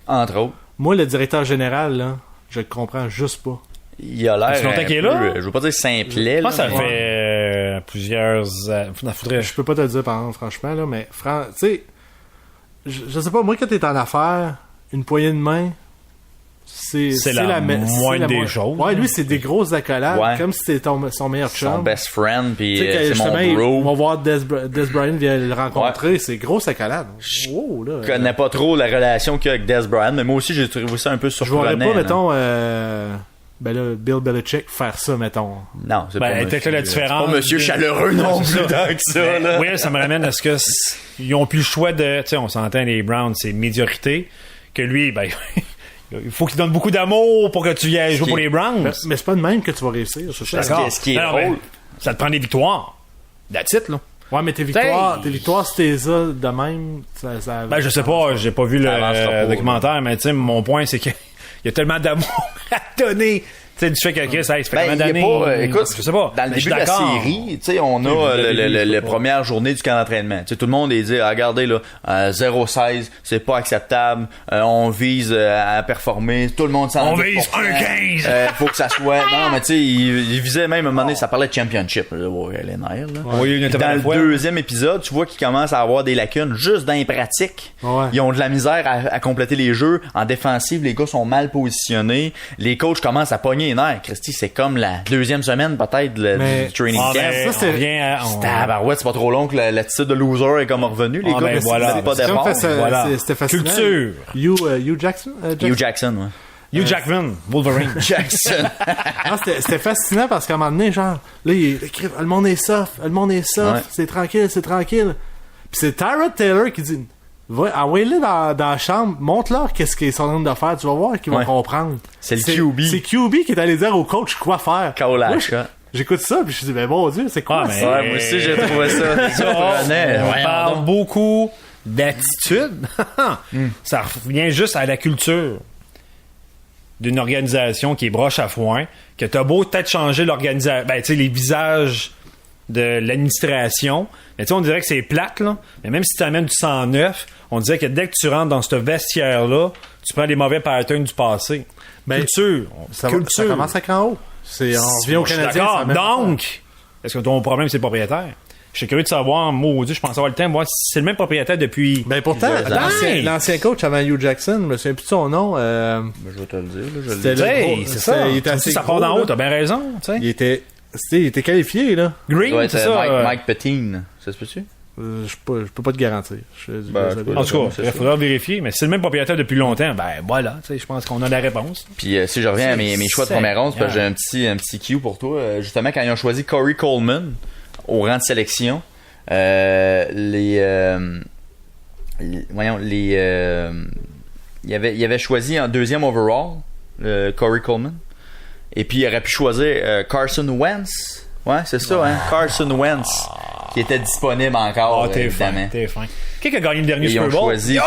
a. Entre autres. Moi, le directeur général, là, je le comprends juste pas. Il a l'air. C'est longtemps qu'il est là? Je veux pas dire simplet, Je pense que ça là, mais- fait plusieurs... faudrait... Je peux pas te le dire, par exemple, franchement, là, mais tu sais, je sais pas, moi, quand t'es en affaires, une poignée de main, c'est la moindre des choses. Ouais, lui, c'est des grosses accolades, Ouais. comme si c'était son meilleur chum. son best friend, puis Tu sais, c'est justement, mon on va bro. voir Des Bryant vient le rencontrer, c'est grosse accolade. Wow, là. Je connais pas trop la relation qu'il y a avec Des Bryant, mais moi aussi j'ai trouvé ça un peu Je surprenant. verrais pas, là. mettons, ben là, Bill Belichick faire ça, mettons. Non, c'est Ben, pas peut-être monsieur, la différence. pas monsieur chaleureux non plus tant que ça, là. Oui, ça me ramène à ce que ils ont plus le choix de, tu sais, on s'entend, les Browns, c'est médiocrité, que lui, ben, il faut qu'il donne beaucoup d'amour pour que tu viennes jouer pour les Browns. Mais c'est pas de même que tu vas réussir, c'est ça. D'accord. ce qui est Non, drôle. mais ça te prend des victoires. That's it, là. Ouais, mais tes victoires, si t'es ça de même, ça Ben, je sais pas, j'ai pas vu Ça avancera pas, le documentaire, mais tu sais, mon point, c'est qu'il y a tellement d'amour à donner. Tu sais, du fait que Chris, ça fait Ben, combien il y a d'années? pas, écoute, je sais pas. dans le Mais je début suis de la d'accord. série, tu sais, on a la première journée du camp d'entraînement. Tu sais, tout le monde est dit, ah, regardez là, 0-16, c'est pas acceptable. On vise à performer. Tout le monde s'en On vise 1-15. faut que ça soit. Non, mais tu sais, il visait même à un moment donné, ça parlait de championship. Là, ouais, les nerfs, là. Oui, Puis dans le deuxième épisode, tu vois qu'ils commencent à avoir des lacunes juste dans les pratiques. Ouais. Ils ont de la misère à compléter les jeux. En défensive, les gars sont mal positionnés. Les coachs commencent à pogner les nerfs. Christy, c'est comme la deuxième semaine peut-être Mais- du training camp. ça, c'est- Tabarouette, c'est pas trop long que l'attitude de loser est comme revenue. Les Ah, gars, ben mais voilà. c'est pas C'est comme d'effort. Voilà. c'était fascinant. Culture. Hugh Jackson? Hugh Jackson, ouais. Hugh Jackman, Wolverine. Jackson. Non, c'était fascinant parce qu'à un moment donné, genre, là, il écrit, le monde est soft, Ouais. c'est tranquille. Puis c'est Tyrod Taylor qui dit, envoyez-le dans la chambre, montre-leur qu'est-ce qu'ils sont en train de faire, tu vas voir qu'ils vont Ouais. comprendre. C'est le QB. C'est QB qui est allé dire au coach quoi faire. Kaolash, Moi, j'écoute ça, puis je me dis, ben bon Dieu, c'est quoi Ah, mais- ça? Ouais, moi aussi, j'ai trouvé ça surprenant. On Voyons parle donc. beaucoup d'attitude. Ça revient juste à la culture d'une organisation qui est broche à foin, que t'as beau peut-être changer l'organisation, ben tu sais, les visages de l'administration, mais tu sais, on dirait que c'est plate, là. Mais même si tu amènes du sang neuf, on dirait que dès que tu rentres dans ce vestiaire-là, tu prends les mauvais patterns du passé. Ben, culture. Ça culture. commence à en haut. On revient au Je suis Canadien. d'accord. c'est la même Donc, est-ce que ton problème, c'est le propriétaire? Je suis curieux de savoir, maudit, je pense avoir le temps, voir si c'est le même propriétaire depuis... Ben pourtant, Plusieurs années. l'ancien coach avant Hugh Jackson, je me souviens plus de son nom. Je vais te le dire, là, je C'était le dis. le Hey, gros- c'est ça. Il était Tu assez sais, ça part gros, d'en là. haut, t'as bien raison. Tu sais. Il était qualifié, là. Ça doit Green, être c'est ça. Mike Pettine. Ça se peut-tu? Je peux pas te garantir. Je suis Ben, désolé. je peux- En tout cas, c'est il ça. faudra vérifier, mais si c'est le même propriétaire depuis longtemps, ben voilà, tu sais, je pense qu'on a la réponse. Puis si je reviens à mes choix de première ronde, parce que j'ai un petit cue pour toi. Justement, quand ils ont choisi Corey Coleman au rang de sélection, il avait choisi en deuxième overall Corey Coleman, et puis il aurait pu choisir Carson Wentz. Ouais, c'est ça, hein, Carson Wentz, qui était disponible encore, t'es fin, évidemment. t'es fin. Qui a gagné le dernier Et ils Super ont Bowl? choisi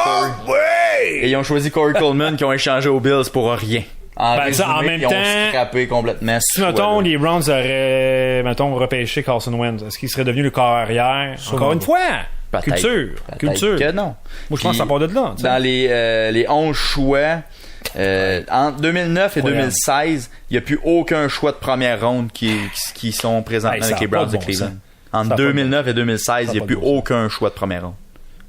Et ils ont choisi Corey Coleman, qui ont échangé aux Bills pour rien. Ben, ça, en résumé, même ils ont temps, scrappé complètement ce Si, mettons, choix-là. les Browns auraient, mettons, repêché Carson Wentz, est-ce qu'il serait devenu le corps arrière? Encore une fois! Peut-être. Culture! Peut-être Culture! que non. Moi, je pense que ça part de là. tu sais. Dans les 11 choix, entre 2009 et Incroyable. 2016, il n'y a plus aucun choix de première ronde qui sont présentement Hey, ça avec a les pas Browns de de bon Cleveland. sens. Entre Ça a pas de 2009 et 2016, il n'y a pas plus de bon sens. aucun choix de première ronde.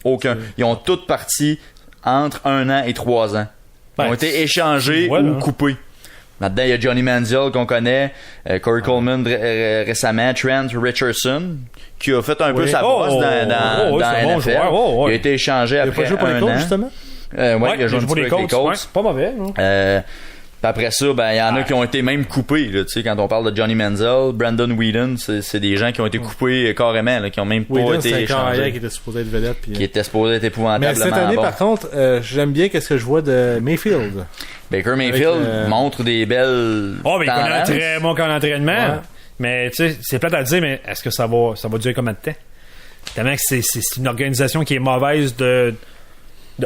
Aucun. Ils ont toutes parti entre 1 an et 3 ans. Ils Ben, ont été échangés voilà. ou coupés. Là-dedans, il y a Johnny Manziel qu'on connaît, Corey Coleman récemment, Trent Richardson, qui a fait un peu sa bosse dans c'est un bon NFL. joueur. Il a été échangé Il a après pas joué pour les un Colts, an. justement? Ouais, il a joué un petit peu avec les Colts. Ouais, pas mauvais, non? Puis après ça, ben il y en a qui ont été même coupés. Là, tu sais, quand on parle de Johnny Manziel, Brandon Whedon, c'est des gens qui ont été coupés carrément, là, qui ont même pas Whedon, été c'est un carrière échangés, qui était supposé être vedette. Puis, qui étaient supposés être mais épouvantablement cette année, bons. par contre, j'aime bien qu'est-ce que je vois de Mayfield. Baker Mayfield Avec, montre des belles Oh, mais il connaît un tendances. très bon camp d'entraînement. Ouais. Mais tu sais, c'est plate à dire, mais est-ce que ça va durer combien de temps? Tellement que c'est une organisation qui est mauvaise de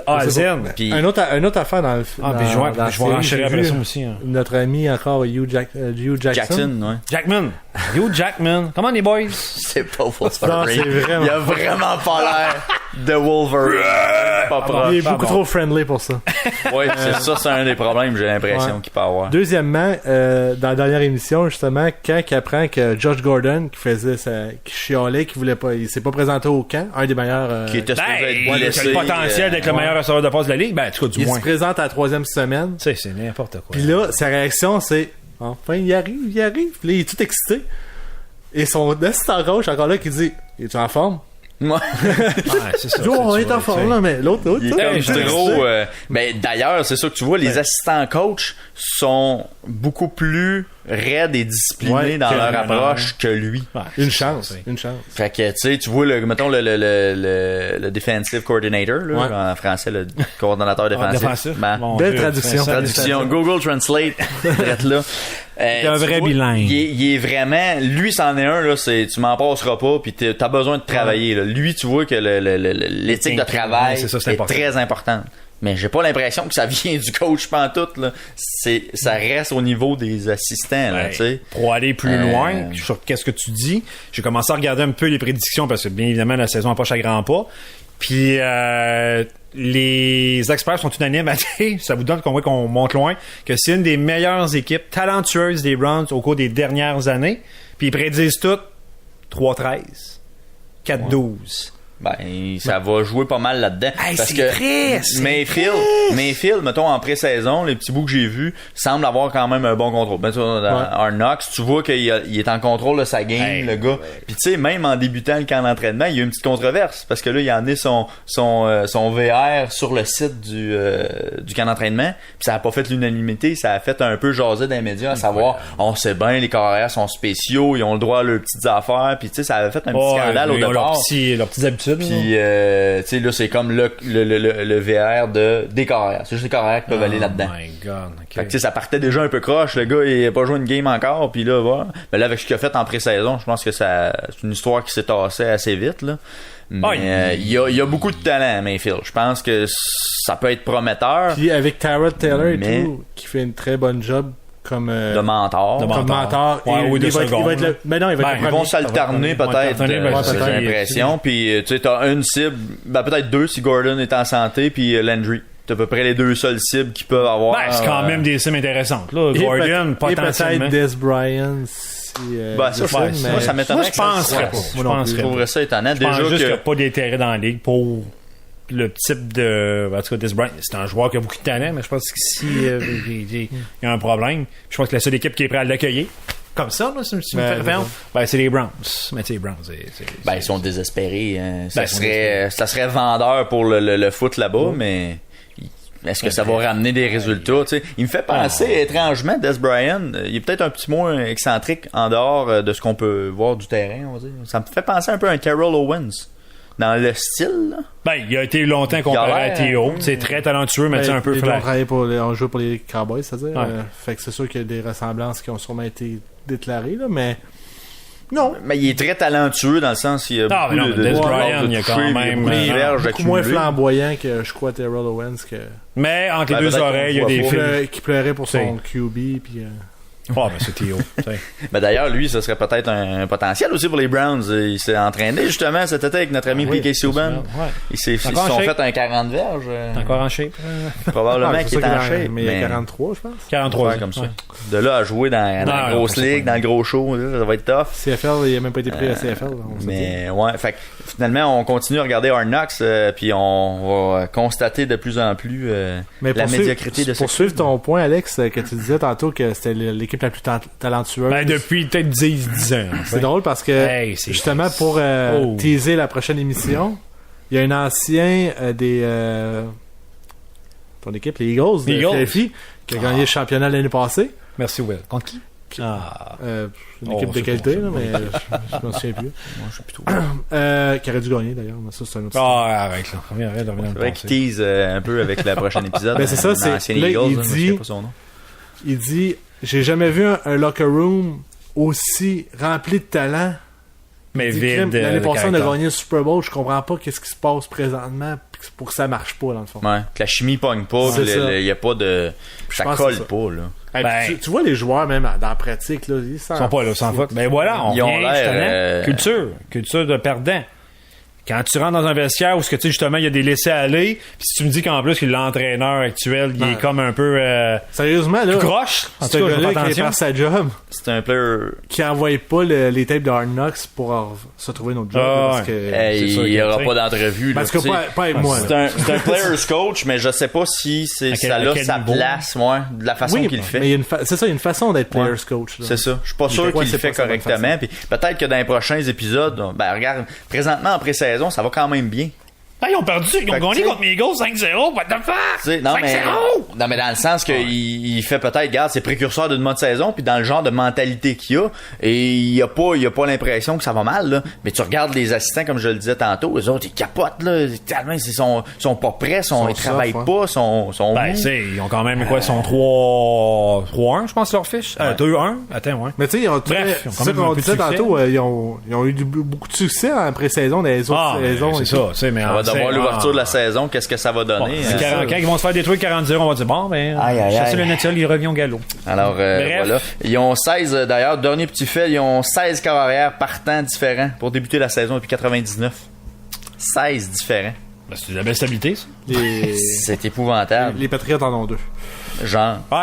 A à Z. Puis- Un autre affaire dans le Ah, puis je vais enchérir après ça aussi. Hein. Notre ami encore Hugh Jackson. Jackson, ouais. Jackman. Hugh Jackman. Come on, les boys. C'est pas Non, Wolverine. c'est vraiment- Il a vraiment pas l'air de Wolverine. Pas proche. Il est beaucoup Pardon. trop friendly pour ça. Ouais, c'est un des problèmes, j'ai l'impression Ouais. qu'il peut avoir. Deuxièmement, dans la dernière émission, justement, quand il apprend que Josh Gordon, qui chialait, qui voulait pas, il s'est pas présenté au camp, un des meilleurs, Qui était supposé être Il a blessé. le potentiel d'être le meilleur receveur de passe de la ligue. Ben, en tout cas, du il moins. se présente à la 3e semaine. Tu sais, c'est n'importe quoi. Puis là, sa réaction, c'est enfin, il arrive. Puis là, il est tout excité. Et son assistant coach, encore là, qui dit es-tu en forme? Ouais. Ouais, c'est ça. Il dit, on est en forme, là, mais l'autre, Il est tout comme excité. trop. Ben, d'ailleurs, c'est ça que tu vois, les assistants coach sont beaucoup plus raides et disciplinés Ouais, dans que- leur non, approche que lui. Ouais, Une c'est chance, ça, c'est- une chance. Fait que, tu sais, tu vois, mettons, le defensive coordinator, là, Ouais. en français, le coordonnateur défensif. Défensif. Ben, Mon Belle Dieu, traduction. ça- traduction, Google Translate, drette là. un Tu vrai vois, bilingue. Il est vraiment, lui, c'en est un, là, tu m'en passeras pas, puis t'as besoin de travailler, là. Lui, tu vois que l'éthique de travail Ouais, c'est ça, c'est est important. très importante. Mais j'ai pas l'impression que ça vient du coach pantoute, là. Ça reste au niveau des assistants, là, Ouais. tu sais. Pour aller plus loin sur qu'est-ce que tu dis, j'ai commencé à regarder un peu les prédictions parce que bien évidemment la saison approche à grands pas. Puis les experts sont unanimes à dire, ça vous donne qu'on voit qu'on monte loin, que c'est une des meilleures équipes talentueuses des Browns au cours des dernières années. Puis ils prédisent toutes 3-13, 4-12. Ben, ça va jouer pas mal là-dedans. Hey, parce c'est que triste, Mayfield, mettons, en pré-saison, les petits bouts que j'ai vus, semble avoir quand même un bon contrôle. Ben, tu vois, dans Hard Knocks, tu vois qu'il est en contrôle de sa game, Hey, le gars. Puis tu sais, même en débutant le camp d'entraînement, il y a eu une petite controverse. Parce que là, il a amené son VR sur le site du camp d'entraînement. Puis ça a pas fait l'unanimité. Ça a fait un peu jaser dans les médias, à savoir, on sait bien, les carrières sont spéciaux, ils ont le droit à leurs petites affaires. Puis tu sais, ça avait fait un petit scandale au ils ont départ. leurs petites habitudes. Puis, tu sais, là, c'est comme le VR des carrières. C'est juste les carrières qui peuvent aller là-dedans. Oh my God. ok. Fait que, tu sais, ça partait déjà un peu croche. Le gars, il a pas joué une game encore. Puis là, voilà. Mais là, avec ce qu'il a fait en pré-saison, je pense que c'est une histoire qui s'est tassée assez vite, là. Mais il y a beaucoup de talent, Mayfield. Je pense que ça peut être prometteur. Puis avec Tyrod Taylor et Mais- tout, qui fait une très bonne job comme De mentor. De comme mentor. Ouais, ou de il va être seconde, le, ben non, il va Ben, être Ils le vont premier. s'alterner peut-être, alterner, ben, c'est ça. j'ai l'impression. Puis tu sais, t'as une cible, ben peut-être deux si Gordon est en santé, puis Landry. T'as à peu près les deux seules cibles qu'ils peuvent avoir. Ben, c'est quand même des cimes intéressantes. Là. Et Gordon, peut- et potentiellement. peut-être Des Bryant. Si, Ben, ça, je sais, moi, ça m'étonnerait Moi, je que ça le penserais soit. pas. Moi Je non plus. penserais Je pas. trouverais ça étonnant. Je pense Déjà juste qu'il n'y a que. pas d'intérêt dans la ligue pour le type de... En tout cas, Des Bryant, c'est un joueur qui a beaucoup de talent, mais je pense qu'ici, il y a un problème. Je pense que la seule équipe qui est prête à l'accueillir, comme ça, là, si tu me fais référence, ben, c'est les Browns. Mais tu sais, les Browns, Ben, ils sont désespérés. Hein. Ben, Ça serait vendeur pour le foot là-bas, mais. Est-ce que ça va ramener des résultats? Tu sais, il me fait penser étrangement, Des Bryant, il est peut-être un petit moins excentrique en dehors de ce qu'on peut voir du terrain, on va dire. Ça me fait penser un peu à un Terrell Owens. Dans le style, là. Ben, il a été longtemps comparé à Théo. C'est très talentueux, mais c'est un peu Ils flat. ont travaillé on joue pour les Cowboys, c'est-à-dire. Ouais. Fait que c'est sûr qu'il y a des ressemblances qui ont sûrement été déclarées, là, mais. Non. Mais il est très talentueux dans le sens il y a Ah, beaucoup mais non, de mais Des de Bryant, il y a toucher, quand il y même, beaucoup de verges Beaucoup moins accumulées. flamboyant que je crois Terrell Owens que, Mais entre les Ben, deux peut-être oreilles, il y a qu'on des voit fils. qui pleurait pour son C'est- QB puis Oh, ben c'est Théo. Ben d'ailleurs, lui, ce serait peut-être un potentiel aussi pour les Browns. Il s'est entraîné justement cet été avec notre ami P.K. Subban. Ouais. Ils se sont fait un 40 verges. Encore en shape. Probablement Ah, qu'il est en shape. Mais il y a 43, je pense. 43 Ouais, comme ça. De là à jouer dans la grosse ligue, dans le gros show, là, ça va être tough. CFL, il a même pas été pris à CFL. Mais ouais, fait que finalement, on continue à regarder Hard Knocks, puis on va constater de plus en plus la médiocrité de ce Pour suivre ton point, Alex, que tu disais tantôt que c'était l'équipe la plus talentueuse. Ben, depuis peut-être 10 ans. C'est drôle parce que, justement, pour teaser la prochaine émission, il y a un ancien des... ton équipe, les Eagles, de Philadelphie, qui a gagné le championnat l'année passée. Merci, Will. Contre qui? Une équipe de qualité, là, mais je m'en souviens plus. Moi, je sais plus trop. Qui aurait dû gagner, d'ailleurs, mais ça, c'est un autre arrête, là. Arrête de revenir C'est vrai qu'il tease un peu avec le prochain épisode. Ben, c'est ça, c'est... L'ancien Là, Eagles, il je dit... sais pas son nom. Il dit, j'ai jamais vu un locker room aussi rempli de talent. Mais Il dit, vide. l'année passée, on a caractère. gagné le Super Bowl. Je comprends pas qu'est-ce qui se passe présentement pour que ça marche pas, dans le fond. Ouais, que la chimie pogne pas, C'est ça. il y a pas de... Ça pense que colle c'est ça. pas, là. Hey, Ben- tu vois les joueurs, même dans la pratique, là, ils Ils sont pas là, sans faute. Ben voilà, on Ils ont vient l'air, justement. Culture de perdant. Quand tu rentres dans un vestiaire où, tu sais, justement, il y a des laissés-aller, puis si tu me dis qu'en plus que l'entraîneur actuel, il est comme un peu Sérieusement, là, croche, en ce tout cas, je vais gars-là faire qui est attention. faire sa job, C'est un player... qui envoie pas les tapes de Hard Knocks pour se trouver une autre job. Ah, parce que... Hey, c'est ça, il y aura tu sais. pas d'entrevue. Parce là, que tu sais. pas avec moi. C'est un player's coach, mais je sais pas si À ça quel a sa niveau? place, ouais, de la façon Oui, qu'il le fait. mais il y a c'est ça, il y a une façon d'être Ouais. player's coach. Là. C'est ça. Je suis pas Il sûr fait quoi, qu'il le c'est fait pas sa bonne correctement. Puis peut-être que dans les prochains épisodes, ben regarde, présentement en pré-saison, ça va quand même bien. Ah, ils ont perdu, ils ont Fait que, gagné tu sais- contre mes Eagles 5-0, what the fuck? Tu sais, non, 5-0! mais dans le sens qu'il il fait peut-être, regarde, c'est précurseur d'une bonne saison, puis dans le genre de mentalité qu'il a, et il a pas l'impression que ça va mal, là. Mais tu regardes les assistants, comme je le disais tantôt, eux autres, ils capotent, là. Tellement, ils sont pas prêts, ils travaillent soft, pas, sont Ben, mous. tu sais, ils ont quand même, quoi, ils sont 3-1, je pense, leur fiche. 2-1. Attends, ouais. Mais tu sais, Bref, ils ont quand c'est ça même un qu'on peu de disait succès. tantôt, ils ont eu beaucoup de succès en pré-saison dans les autres saisons. c'est et ça, tout. tu sais, mais On va devoir l'ouverture de la saison, qu'est-ce que ça va Bon, donner. c'est 40, quand ils vont se faire détruire 40-0, on va dire, bon, ben, Aïe, chasser aïe. le naturel, il revient au galop. Alors, Bref. voilà. Ils ont 16, d'ailleurs, dernier petit fait, ils ont 16 carrières partants différents pour débuter la saison depuis 99. 16 différents. Ben, c'est de la belle stabilité, ça. C'est épouvantable. Les Patriots en ont 2. Genre. Ouais.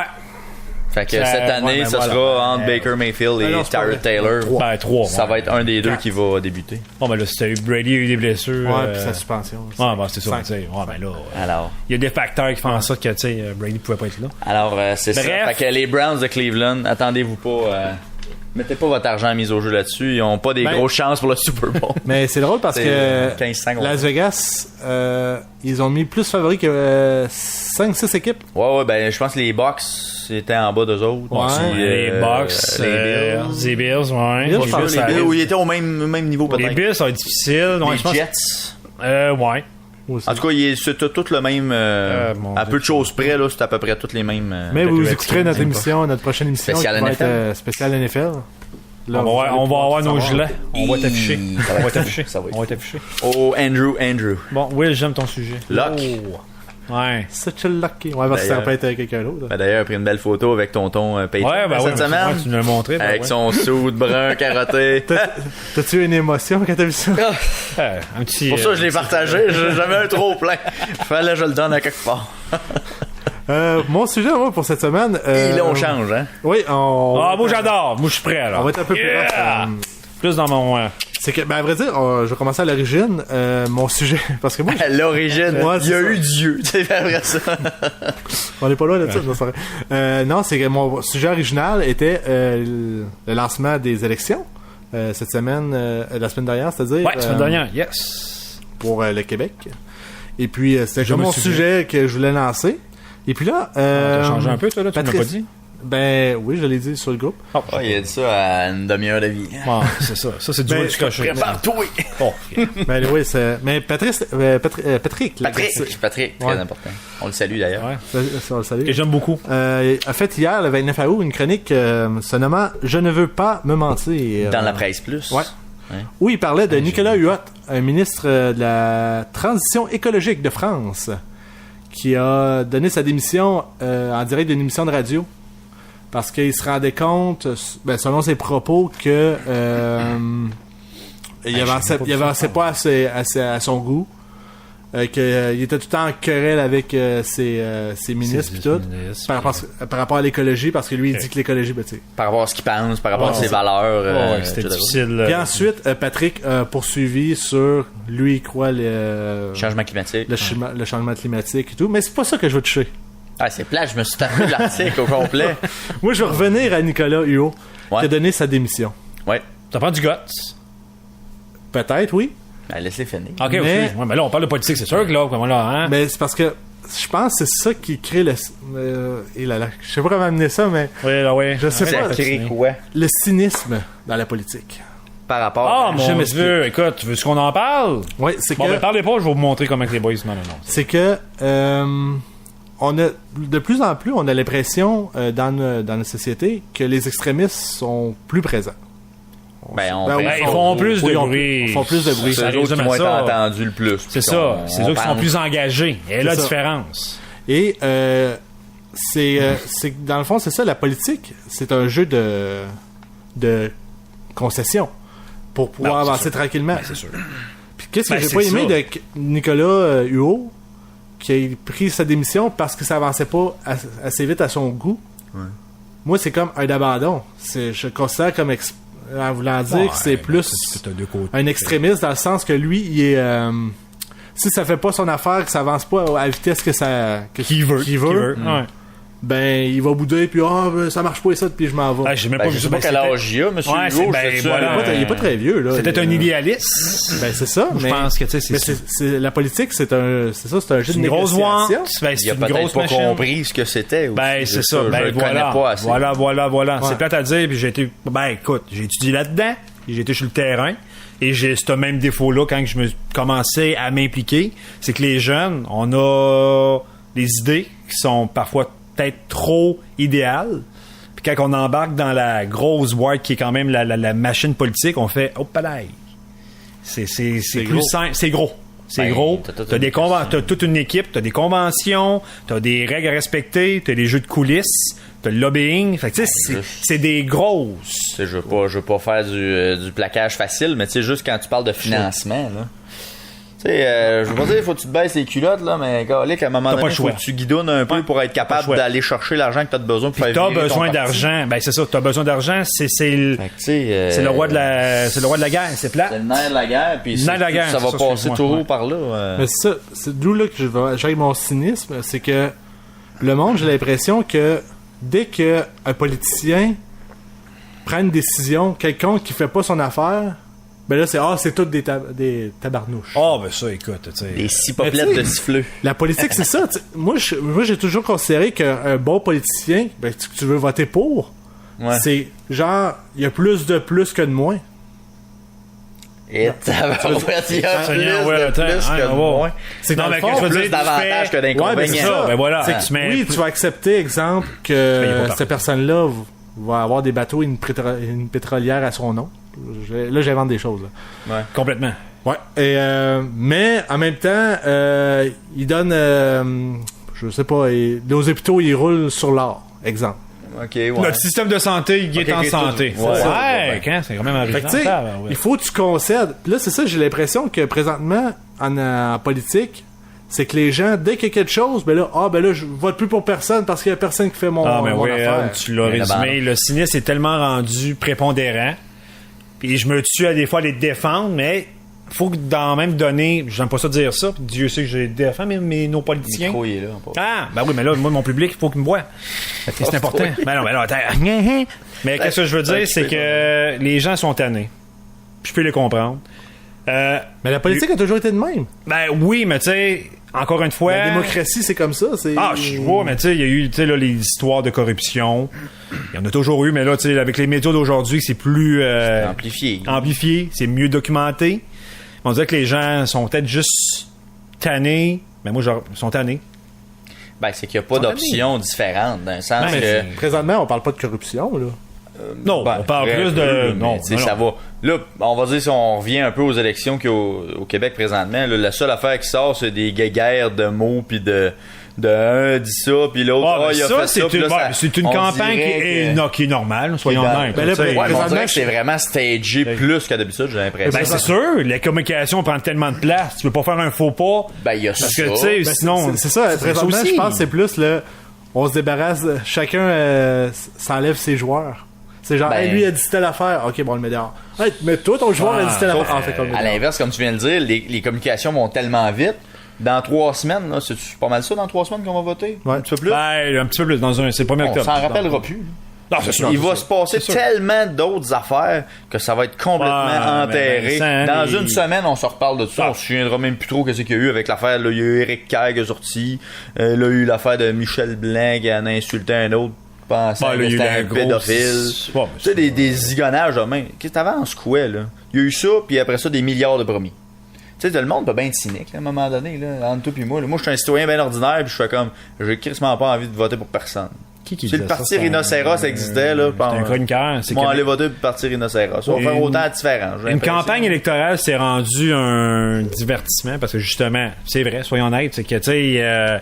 Fait que Ouais, cette année, ben ça voilà. sera entre Baker Mayfield et non, c'est pas Tyrod vrai. Taylor. Ben, 3. Ça va être un des deux qui va débuter. Bon, ben là, si Brady a eu des blessures. Ouais, puis sa suspension. Ouais, ben, c'est ça, Cinq. tu sais. Ouais, ben là, Alors, il y a des facteurs qui font en sorte que, tu sais, Brady pouvait pas être là. c'est ça. Bref. Fait que les Browns de Cleveland, attendez-vous pas. Mettez pas votre argent à mise au jeu là-dessus. Ils ont pas des Ben- grosses chances pour le Super Bowl. Mais c'est drôle parce C'est, que 15-5, Las Vegas, ils ont mis plus favoris que 5-6 équipes. Ouais, ben, je pense que les Bucks étaient en bas d'eux autres. Ouais. Puis, Les Bucks, les Bills. les Bills, ouais. Bills, Les je pense Les Bills, où ils étaient au même niveau Les peut-être. Bills, ça va être difficile. Ouais, Les je pense. Jets. Ouais. Aussi. En tout cas, c'est tout le même. mon à Dieu. peu de choses près, là, c'est à peu près toutes les mêmes. Mais vous Redskins, écouterez notre c'est émission, notre prochaine émission Spécial qui va NFL. être spéciale NFL. Là, On va avoir nos gelets. gelets. On va t'afficher. Ça va On va être- t'afficher. ça va être- On va t'afficher. Oh, Andrew. Bon, Will, j'aime ton sujet. Locke. Oh. Ouais. Such a lucky. Ouais, parce que ça D'ailleurs. peut être quelqu'un d'autre. Ben, d'ailleurs, il a pris une belle photo avec tonton Peyton Ouais, ben cette ouais, semaine. tu me l'as montré. ben Avec ouais. son soude brun carotté. T'as-tu eu une émotion quand t'as vu ça? Un petit. Pour ça, je l'ai partagé. J'avais un trop plein. Fallait que je le donne à quelque part. Mon sujet, moi, pour cette semaine. Et là, on change, hein? Oui, Ah, moi j'adore. Moi je suis prêt alors. On va être un peu plus Yeah! rough, Plus dans mon. C'est que, ben, à vrai dire, je vais commencer à l'origine. Mon sujet, parce que moi, À l'origine, Ouais, il y a c'est ça. eu Dieu. C'est vrai ça. on est pas loin de ça. Non, c'est vrai. Non, c'est que mon sujet original était le lancement des élections cette semaine, la semaine dernière, c'est-à-dire Ouais, semaine dernière. Yes. pour le Québec. Et puis, c'était Je comme me mon souviens. sujet que je voulais lancer. Et puis là, T'as changé un peu, toi, là, tu m'as pas Patrice- dit. Ben oui, je l'ai dit sur le groupe. Oh, il a dit ça à une demi-heure de vie. Bon, c'est ça. Ça, c'est du Ben, haut du cocher. Prépare-toi. Oh, ok. Ben oui, c'est. Mais Patrick, Patrick, très Ouais. important. On le salue d'ailleurs. Ouais. Ça, on le salue. Que j'aime beaucoup. A fait hier, le 29 août, une chronique se nommant Je ne veux pas me mentir. Dans la presse plus. Ouais. Où il parlait de Nicolas Huot, un ministre de la Transition écologique de France, qui a donné sa démission en direct d'une émission de radio. Parce qu'il se rendait compte, selon ses propos, que il avançait pas à son goût. Qu'il était tout le temps en querelle avec ses ministres pis tout, par rapport à l'écologie, parce que lui il dit que l'écologie, par rapport à ce qu'il pense, par rapport à ses valeurs, c'était difficile. Puis ensuite Patrick a poursuivi sur lui il croit changement climatique, le changement climatique et tout, mais c'est pas ça que je veux toucher. Ah, c'est plat, je me suis tapé l'article au complet. Moi je veux revenir à Nicolas Hulot qui a donné sa démission. Ouais. Ça prend du guts. Peut-être, oui. Ben, laisse-les finir. Ok, mais là, on parle de politique, c'est sûr que là, comment là, hein? Mais c'est parce que je pense que c'est ça qui crée le. Je sais pas comment amener ça, mais. Oui. Je sais pas. Ça crée quoi? Le cynisme dans la politique. Par rapport à. Mon Dieu, écoute, tu veux qu'on en parle? Oui, c'est que. Bon, ben, parlez pas, je vais vous montrer comment que les boys. Non. C'est que. On a. De plus en plus, on a l'impression dans notre société que les extrémistes sont plus présents. Ils font plus de bruit. Ils font plus de bruit. C'est eux qui vont être entendus le plus. C'est ça. C'est eux qui sont plus engagés. Et là, la différence. Et c'est dans le fond, c'est ça, la politique. C'est un jeu de concession pour pouvoir avancer tranquillement. Ben, c'est sûr. Puis qu'est-ce que j'ai pas aimé de Nicolas Hulot, qui a pris sa démission parce que ça avançait pas assez vite à son goût. Ouais. Moi, c'est comme un abandon. Je considère comme en voulant dire que c'est plus un extrémiste dans le sens que lui, il est si ça fait pas son affaire, que ça avance pas à la vitesse qu'il veut. Ben il va bouder puis ça marche pas et ça puis je m'en vais. J'ai même pas je sais pas quel âge il a, monsieur Hugo. Il est pas très vieux là. C'était un idéaliste. Ben c'est ça. Je pense que tu sais c'est la politique, c'est un jeu de négociation. Il a peut-être pas compris ce que c'était. Ben c'est ça. Ben voilà. C'est plate à dire puis j'ai été écoute, j'ai étudié là-dedans, j'ai été sur le terrain. Et j'ai ce même défaut-là quand je me commençais à m'impliquer, c'est que les jeunes, on a des idées qui sont parfois peut-être trop idéales. Puis quand on embarque dans la grosse boîte qui est quand même la machine politique, on fait « Oh, palaille! » C'est plus simple. C'est gros. C'est gros. T'as toute une équipe, t'as des conventions, t'as des règles à respecter, t'as des jeux de coulisses, t'as le lobbying. Fait que tu sais, c'est des grosses. Je veux pas faire du plaquage facile, mais tu sais, juste quand tu parles de financement, là. Tu sais, je veux pas dire, faut que tu te baisses les culottes, là, mais à un moment donné, faut que tu guidonnes un peu pour être capable d'aller chercher l'argent que t'as besoin pour faire vivre ton parti. T'as besoin d'argent. Ben, c'est ça, t'as besoin d'argent, c'est le roi de la guerre, c'est plat. C'est le nerf de la guerre, puis ça va passer toujours par là. Mais c'est d'où là que j'ai mon cynisme, c'est que le monde, j'ai l'impression que dès que un politicien prend une décision, quelqu'un qui fait pas son affaire, ben là, c'est tout des tabarnouches. Ben ça, écoute, tu sais. Des sipoplettes de siffleux. La politique, c'est ça. Moi, j'ai toujours considéré qu'un bon politicien, ben, tu veux voter pour, c'est genre, il y a plus que de moins. Et il y a plus que de moins. C'est dans le fond, plus d'avantages que d'inconvénients. Ben voilà. Oui, tu vas accepter, exemple, que cette personne-là va avoir des bateaux et une pétrolière à son nom. Là, j'invente des choses. Là. Ouais. Complètement. Ouais. Mais en même temps, il donne, je sais pas, nos hôpitaux, ils roulent sur l'or, exemple. Okay, Notre système de santé, il est en santé. C'est quand même enrichissant. Il faut que tu concèdes. Là, c'est ça, j'ai l'impression que présentement, en politique, c'est que les gens, dès qu'il y a quelque chose, ben là, je vote plus pour personne parce qu'il y a personne qui fait mon affaire. Tu l'as résumé. Le cynisme est tellement rendu prépondérant. Puis je me tue à des fois à les défendre, mais faut que dans même donner, j'aime pas ça dire ça, Dieu sait que je les défends, mais nos politiciens. Le micro, il est là, ben oui, mais là, moi, mon public, il faut qu'il me voie. C'est important. Ben non, attends. Mais qu'est-ce que je veux dire, c'est que les gens sont tannés. Je peux les comprendre. Mais la politique a toujours été de même. Ben oui, mais tu sais, encore une fois. La démocratie, c'est comme ça. Je vois, mais tu sais, il y a eu les histoires de corruption. Il y en a toujours eu, mais là, tu sais, avec les médias d'aujourd'hui, c'est plus amplifié, c'est mieux documenté. On dirait que les gens sont peut-être juste tannés. Mais moi, ils sont tannés. Ben, c'est qu'il n'y a pas d'options différentes, dans le sens que. Présentement, on parle pas de corruption, là. Non, on parle plus de. Non, ça va. Là, on va dire si on revient un peu aux élections qu'il y a au Québec présentement, là, la seule affaire qui sort, c'est des guéguerres de mots puis de d'un dit ça, puis l'autre, il a fait ça. Puis là, c'est une on campagne dirait qui est normale, soyons honnêtes. Ben là, tu sais. Ouais, mais on dirait présentement, que c'est vraiment stagé plus qu'à d'habitude, j'ai l'impression. Ben, c'est sûr, la communication prend tellement de place, tu peux pas faire un faux pas. Ben, il y a Parce ça. que, tu sais, Ben, sinon. c'est ça, présentement, aussi. je pense que c'est plus là, on se débarrasse, chacun s'enlève ses joueurs. C'est genre, Ben- hey, lui, il a dit telle affaire. Ok, bon, on le met dehors. Hey, mais toi, ton joueur a dit telle Sauf, affaire. Ah, fait qu'on le met à dehors. l'inverse, comme tu viens de le dire, les communications vont tellement vite. Dans 3 semaines, là, c'est pas mal ça, dans 3 semaines qu'on va voter? Ouais. Un petit peu plus? Ben, un petit peu plus, c'est le 1er On octobre. s'en rappellera plus. Non, c'est sûr. Il va se passer C'est sûr. tellement d'autres affaires que ça va être complètement Ouais, enterré. mais Dans Vincent, une semaine, on se reparle de ça. Ah. On se souviendra même plus trop qu'est-ce qu'il y a eu avec l'affaire. Là, il y a eu Éric Kerr qui est sorti. Là, il y a eu l'affaire de Michel Blanc qui en a insulté un autre pensant Ouais, là, que il y c'était a eu un la pédophile. grosse- Ouais, Tu sais, des zigonnages de main. Qu'est-ce que t'avances quoi, là? Il y a eu ça, puis après ça, des milliards de promis. Tu sais, le monde peut bien être cynique, là, à un moment donné, là, entre toi et moi. Là. Moi, je suis un citoyen bien ordinaire, puis je fais comme, j'ai crissement pas envie de voter pour personne. Qui Si disait le parti ça? Rhinocéros existait, là, C'est un chroniqueur. C'est moi, que- aller voter pour le parti Rhinocéros. Ça va Une- faire autant différent. j'ai Une l'impression. campagne électorale s'est rendue un divertissement parce que justement, c'est vrai, soyons honnêtes, c'est que tu sais,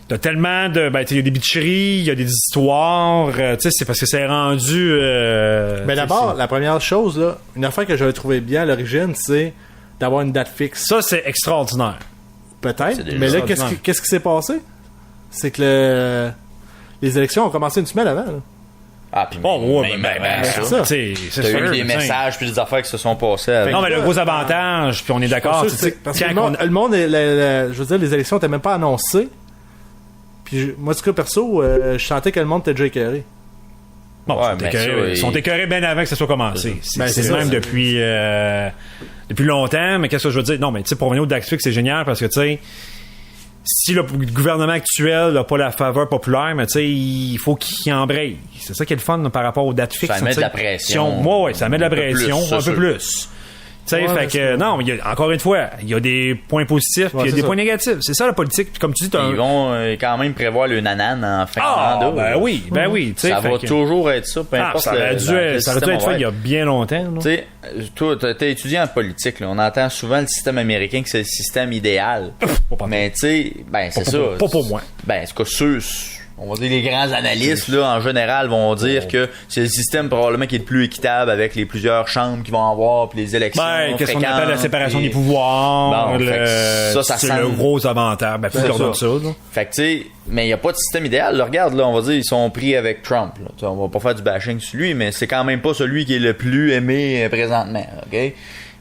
t'as tellement de, ben tu sais, il y a des bitcheries, il y a des histoires, tu sais, c'est parce que c'est rendu. Mais d'abord, la première chose, là, une affaire que j'avais trouvé bien à l'origine, c'est d'avoir une date fixe. ça c'est extraordinaire. Peut-être. C'est déjà Mais là, ça. qu'est-ce qui s'est passé? C'est que les élections ont commencé une semaine avant. Là. Ah, puis Bon, ouais, même ben, avant c'est ça. ça. C'est T'as sûr, eu des tu sais. messages puis des affaires qui se sont passées avec. Non, mais le gros avantage, puis on est d'accord, Parce que tu sais, parce quand que le monde je veux dire, les élections n'étaient même pas annoncées. Puis moi, en tout cas, perso, je sentais que le monde était déjà écœuré. Bon, Ouais, ils sont mais écœurés, ça, ils sont écœurés bien avant que ça soit commencé. Ben, C'est c'est même ça. depuis longtemps, mais qu'est-ce que je veux dire? Non, mais tu sais, pour revenir au Daxfix, c'est génial parce que, tu sais, si le gouvernement actuel n'a pas la faveur populaire, mais tu sais, il faut qu'il embraye. C'est ça qui est le fun là, par rapport aux dates fixes. Ça met tu sais. de la pression. Si ouais, ça met de la Un peu plus, pression, ça, un peu sûr. plus. Tu sais, Ouais, fait c'est que, ça. non, encore une fois, il y a des points positifs, puis il y a c'est des ça. points négatifs. C'est ça la politique. Puis comme tu dis, t'as Ils vont quand même prévoir le nanan en fin Ah, de mandat. ben oui, tu sais. Ça fait va que- toujours être ça, peu Ah, importe ça aurait le- dû dans quel être système fait on va il y a être. bien longtemps. là. Tu sais, toi, t'es étudiant en politique, là. On entend souvent le système américain que c'est le système idéal. Pas Mais tu sais, ben c'est ça. Pas pour moi. Ben, c'est que ceux, on va dire les grands analystes, là, en général, vont dire que c'est le système probablement qui est le plus équitable avec les plusieurs chambres qu'ils vont avoir, puis les élections. Ben, qu'est-ce qu'on fréquentes, appelle la séparation puis- des pouvoirs. Bon, fait que ça c'est semble- le gros avantage. Ben, faut C'est leur donner ça. ça. là. Fait que tu sais, mais il n'y a pas de système idéal. Là, regarde, là, on va dire, ils sont pris avec Trump. Là. Tu sais, on va pas faire du bashing sur lui, mais c'est quand même pas celui qui est le plus aimé présentement. OK?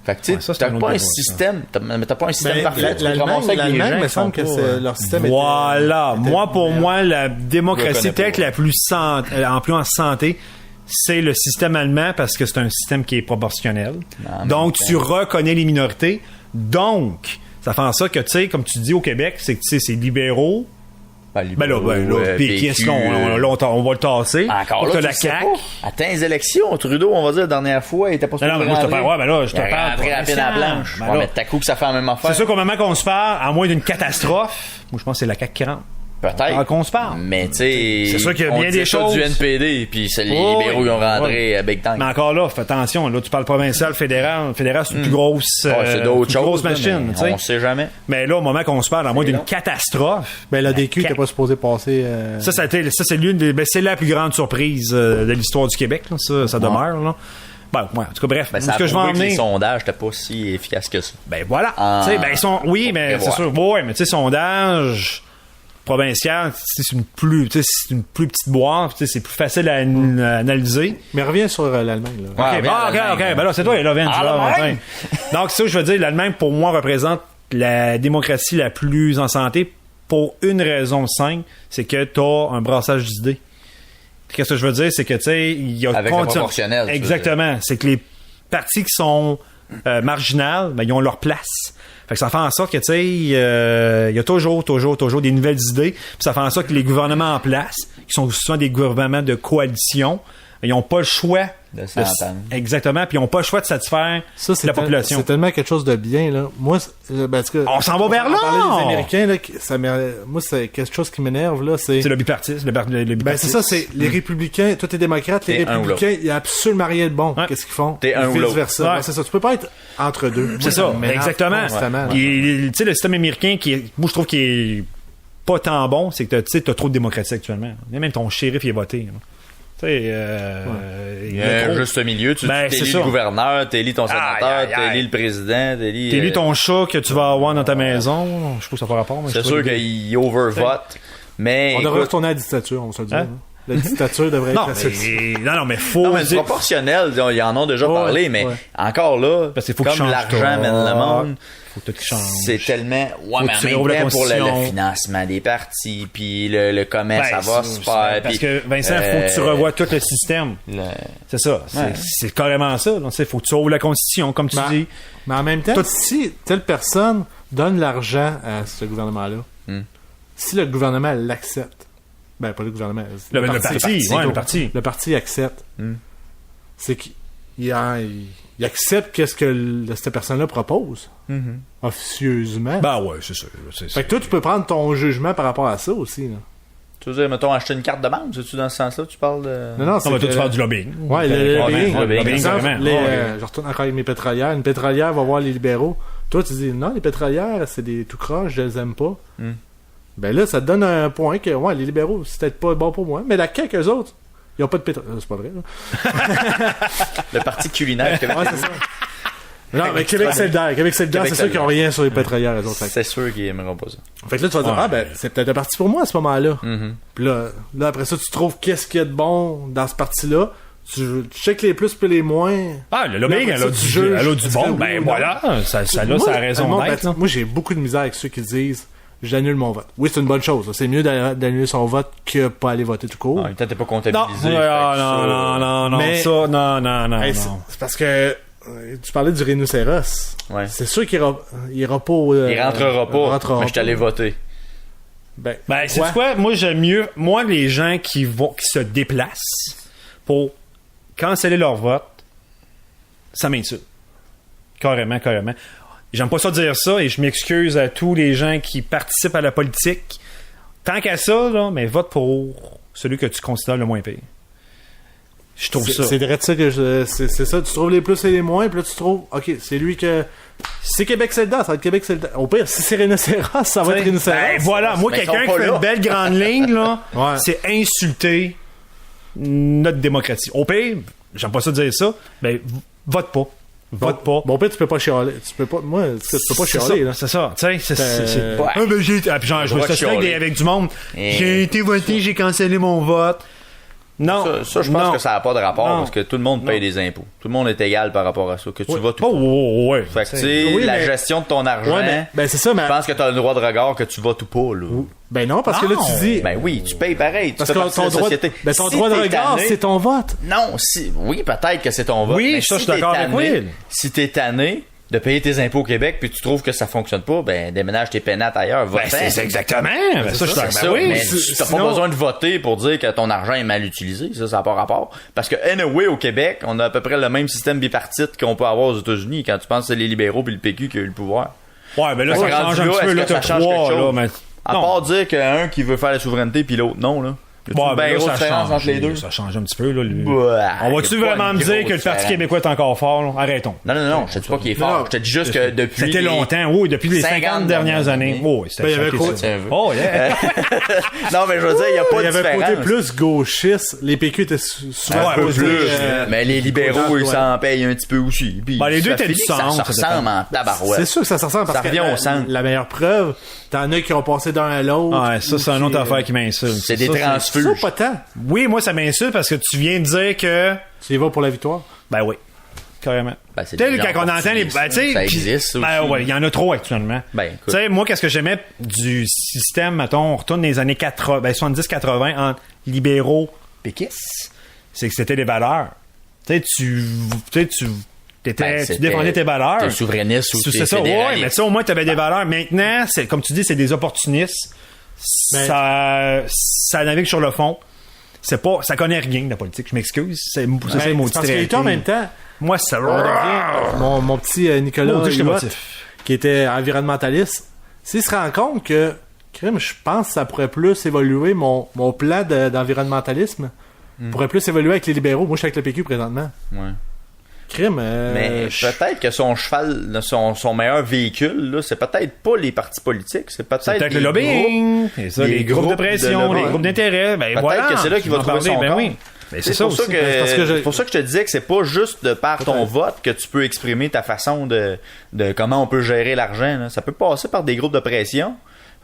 Fait que tu Ouais, ça, sais, c'est t'as un pas autre un débat, système, mais t'as pas un système Ben, parfait. Tu peux te ramasser avec des l'Allemagne, gens me qui sont semble que pas, leur système était- Voilà. était- Moi, pour moi, la Je démocratie le connais peut-être pas. la plus en plus en santé, c'est le système allemand parce que c'est un système qui est proportionnel. En Donc, même tu reconnais les minorités. Donc, ça fait en sorte que, tu sais, comme tu dis au Québec, c'est que tu sais, c'est libéraux. Ben là, puis qui est-ce qu'on on va le tasser. Encore Pour là, que tu la le sais CAQ. pas. Attends les élections, Trudeau, on va dire, la dernière fois, il était pas Non, non, mais moi, je te parle, ouais, ben là, je te Il est parle rentré à peine à la planche. Ben Ouais, là. mais t'as coup que ça fait la même affaire. C'est sûr qu'au moment qu'on se parle, à moins d'une catastrophe, moi, je pense que c'est la CAQ qui rentre. Peut-être. Qu'on se parle. Mais tu sais. C'est sûr qu'il y a on bien dit des ça choses. du NPD, puis c'est les Oui, libéraux qui ont rentré oui. à Big Time. Mais encore là, fais attention. Là, tu parles provincial, fédéral. Fédéral, c'est une plus grosse, Ouais, c'est d'autres plus choses. grosse là, machine. mais tu sais. on sait jamais. Mais là, au moment qu'on se parle, à moins d'une long. catastrophe, Ben, la DQ CAQ. n'était pas supposé passer. ça c'est l'une des, ben, c'est la plus grande surprise de l'histoire du Québec. Là. Ça demeure. Là. Ben, ouais, en tout cas, bref. Ben, ce ça a que je vais prouvé que les emmener. sondages n'étaient pas si efficaces que ça. Ben voilà. Ah, Tu sais, ben, ils sont. Oui, faut mais c'est prévoir. sûr. Ouais, mais tu sais, sondage provincial, c'est une plus petite boîte, tu sais, c'est plus facile à analyser. Mais reviens sur l'Allemagne. Là. Ouais, Ok, bien, ok, l'Allemagne. ben là, c'est toi, là, Vince. Ah, là, l'Allemagne! enfin. Donc, ça, je veux dire, l'Allemagne, pour moi, représente la démocratie la plus en santé pour une raison simple, c'est que t'as un brassage d'idées. Qu'est-ce que je veux dire, c'est que, tu sais, il y a Avec le proportionnel, tu veux Exactement. C'est que les partis qui sont marginales, ben, ils ont leur place. Fait que ça fait en sorte que, tu sais, il y a toujours des nouvelles idées. Puis ça fait en sorte que les gouvernements en place, qui sont souvent des gouvernements de coalition, ils n'ont pas le choix De s'entendre. exactement, puis ils n'ont pas le choix de satisfaire Ça, c'est la population. C'est tellement quelque chose de bien. Là. Moi, ben, en tout cas, On s'en va vers là! On parlait des Américains. Là, moi, c'est quelque chose qui m'énerve. Là, c'est C'est le bipartisme. Le Ben, bipartisme. c'est ça, c'est les républicains, toi t'es démocrate, les T'es un ou républicains, il y a absolument rien de bon. Ouais. Qu'est-ce qu'ils font? T'es un ou Vice l'autre. versa. Ouais. Ouais, c'est ça, tu peux pas être entre deux. C'est ça, Moi, m'énerve exactement. constamment, là. Tu sais, le système américain qui est, moi, je trouve qu'il est pas tant bon, c'est que t'as trop de démocratie actuellement. Même ton shérif, il est voté. Tu sais, il y a un juste milieu. Tu t'élis le gouverneur, t'élis ton sénateur, t'élis le président, t'élis ton chat que tu vas avoir dans ta maison. Je sais pas si ça n'a pas rapport. C'est sûr qu'il overvote. Mais on devrait retourner à la dictature, on se le dit. Hein? La dictature devrait être non, mais faut. Non, mais c'est proportionnel. Ils en ont déjà parlé, mais encore là, parce qu'il faut comme l'argent mène le monde, faut que tu changes. c'est tellement. Ouais, mais en même temps, pour le financement des partis, puis le commerce, ça va se faire. Parce que, Vincent, faut que tu revoies tout le système. C'est ça. C'est carrément ça. Il faut que tu ouvres la Constitution, comme tu dis. Mais en même temps, si telle personne donne l'argent à ce gouvernement-là, si le gouvernement l'accepte, ben pas le gouvernement, le parti accepte, c'est qu'il accepte qu'est-ce que cette personne-là propose officieusement. Ben ouais, c'est sûr. Fait que toi, tu peux prendre ton jugement par rapport à ça aussi. Là. Tu veux dire, mettons, acheter une carte de banque, c'est-tu dans ce sens-là, tu parles de... Non, mais toi, tu parles du lobbying. Ouais, le lobbying. Exemple, je retourne encore avec mes pétrolières. Une pétrolière va voir les libéraux. Toi, tu dis, non, les pétrolières, c'est des tout croches, je les aime pas. Ben là, ça te donne un point que, ouais, les libéraux, c'est peut-être pas bon pour moi. Mais la CAQ, eux autres, ils ont pas de pétrole. C'est pas vrai, là. Le parti culinaire Québec. Ouais, c'est ça. Non, mais Québec solidaire, c'est sûr qu'ils ont rien sur les pétrolières, eux autres. C'est sûr qu'ils aimeront pas ça. Fait que là, tu vas dire, ben, c'est peut-être un parti pour moi à ce moment-là. Puis là, après ça, tu trouves qu'est-ce qu'il y a de bon dans ce parti-là. Tu checkes les plus puis les moins. Ah, le lobbying, elle a du bon. Ben voilà, ça a sa raison d'être. Moi, j'ai beaucoup de misère avec ceux qui disent j'annule mon vote. Oui, c'est une bonne chose. C'est mieux d'annuler son vote que pas aller voter tout court. Non, t'es pas comptabilisé. Non. Mais ça, non. C'est parce que tu parlais du rhinocéros. Ouais. C'est sûr qu'il ira pas. Il rentrera pas. Mais je suis allé voter. Ben c'est quoi? Moi, j'aime mieux. Moi, les gens qui se déplacent pour canceller leur vote, ça m'insulte. Carrément. J'aime pas ça dire ça et je m'excuse à tous les gens qui participent à la politique. Tant qu'à ça, là, mais vote pour celui que tu considères le moins pire. Je trouve ça. C'est vrai de ça que c'est ça. Tu trouves les plus et les moins, puis là tu trouves, ok, c'est lui que. Si c'est Québec solidaire, ça va être Québec solidaire. Au pire, si c'est Rhinocéros, ça va être Rhinocéros. Ben, voilà, moi, quelqu'un qui fait une belle grande ligne, là, c'est insulter notre démocratie. Au pire, j'aime pas ça dire ça, mais vote pas. Vote pas. Bon, au pire, tu peux pas chialer. Tu peux pas chialer, là. C'est ça. Tu sais, c'est. Je me suis avec du monde. J'ai été voté, j'ai cancellé mon vote. Non. Ça je pense que ça n'a pas de rapport parce que tout le monde paye des impôts. Tout le monde est égal par rapport à ça. Que tu votes ou pas. Fait que, tu sais, la gestion de ton argent. Ben, c'est ça, mais. Je pense que tu as le droit de regard que tu votes ou pas, là. Ben non, parce que là, tu dis. Ben oui, tu payes pareil. Parce que ton droit de regard, c'est ton vote. Non, oui, peut-être que c'est ton vote. Oui, ça, je suis d'accord avec Will. Si t'es tanné de payer tes impôts au Québec puis tu trouves que ça fonctionne pas, ben déménage tes pénates ailleurs. Ben, c'est exactement. Ça, je suis d'accord. Mais t'as pas besoin de voter pour dire que ton argent est mal utilisé. Ça n'a pas rapport. Parce que anyway, au Québec, on a à peu près le même système bipartite qu'on peut avoir aux États-Unis quand tu penses que c'est les libéraux puis le PQ qui a eu le pouvoir. Ouais, ben là, ça change un petit peu. Là, t'as trois, là, mais... À part dire qu'un qui veut faire la souveraineté puis l'autre non, là. Bon, ben là, entre les deux. Ça change un petit peu, là. On va-tu vraiment me dire que le Parti québécois est encore fort, là? Arrêtons. Non, je te dis pas qu'il est fort. Je te dis juste que depuis. C'était longtemps, oui, depuis les 50 dernières années. Oui, c'était Oh, yeah. Non, mais je veux dire, il y a pas de différence. Il y avait un côté plus gauchiste. Les PQ étaient souvent un peu plus. Mais les libéraux, ils s'en payent un petit peu aussi. Les deux étaient du centre. Ça ressemble en tabarouette. C'est sûr que ça ressemble parce que la meilleure preuve, t'en as qui ont passé d'un à l'autre. Ouais, ça, c'est une autre affaire qui m'insulte. C'est des transfuges. Ça, pas tant. Oui, moi, ça m'insulte parce que tu viens de dire que... Tu y vas pour la victoire? Ben oui. Carrément. Ben, tu sais, quand on entend les... Ben, tu sais... Ça existe aussi. Ben ouais, il y en a trop actuellement. Ben, tu sais, moi, qu'est-ce que j'aimais du système, mettons, on retourne dans les années 80, ben 70-80, entre libéraux péquistes, c'est que c'était des valeurs. Tu sais, tu défendais tes valeurs. T'es souverainiste ou t'es c'est ça, ouais, mais tu sais, au moins, t'avais des valeurs. Maintenant, c'est, comme tu dis, c'est des opportunistes. Ça navigue sur le fond. C'est pas, ça connaît rien de la politique. Je m'excuse. C'est ça le mot parce que en même temps, moi, ça mon petit Nicolas qui était environnementaliste, s'il se rend compte que, je pense que ça pourrait plus évoluer, mon plan d'environnementalisme pourrait plus évoluer avec les libéraux. Moi, je suis avec le PQ présentement. Ouais. Crime, Mais peut-être que son cheval, son meilleur véhicule, là, c'est peut-être pas les partis politiques, c'est peut-être le lobbying, groupes, et ça, les groupes de pression, les groupes d'intérêt. Ben peut-être voilà, que c'est là qu'il va trouver son compte. oui. Ben, c'est ça pour aussi. ça c'est pour ça que je te disais que c'est pas juste de par ton Peut-être. vote que tu peux exprimer ta façon de comment on peut gérer l'argent. Là. Ça peut passer par des groupes de pression.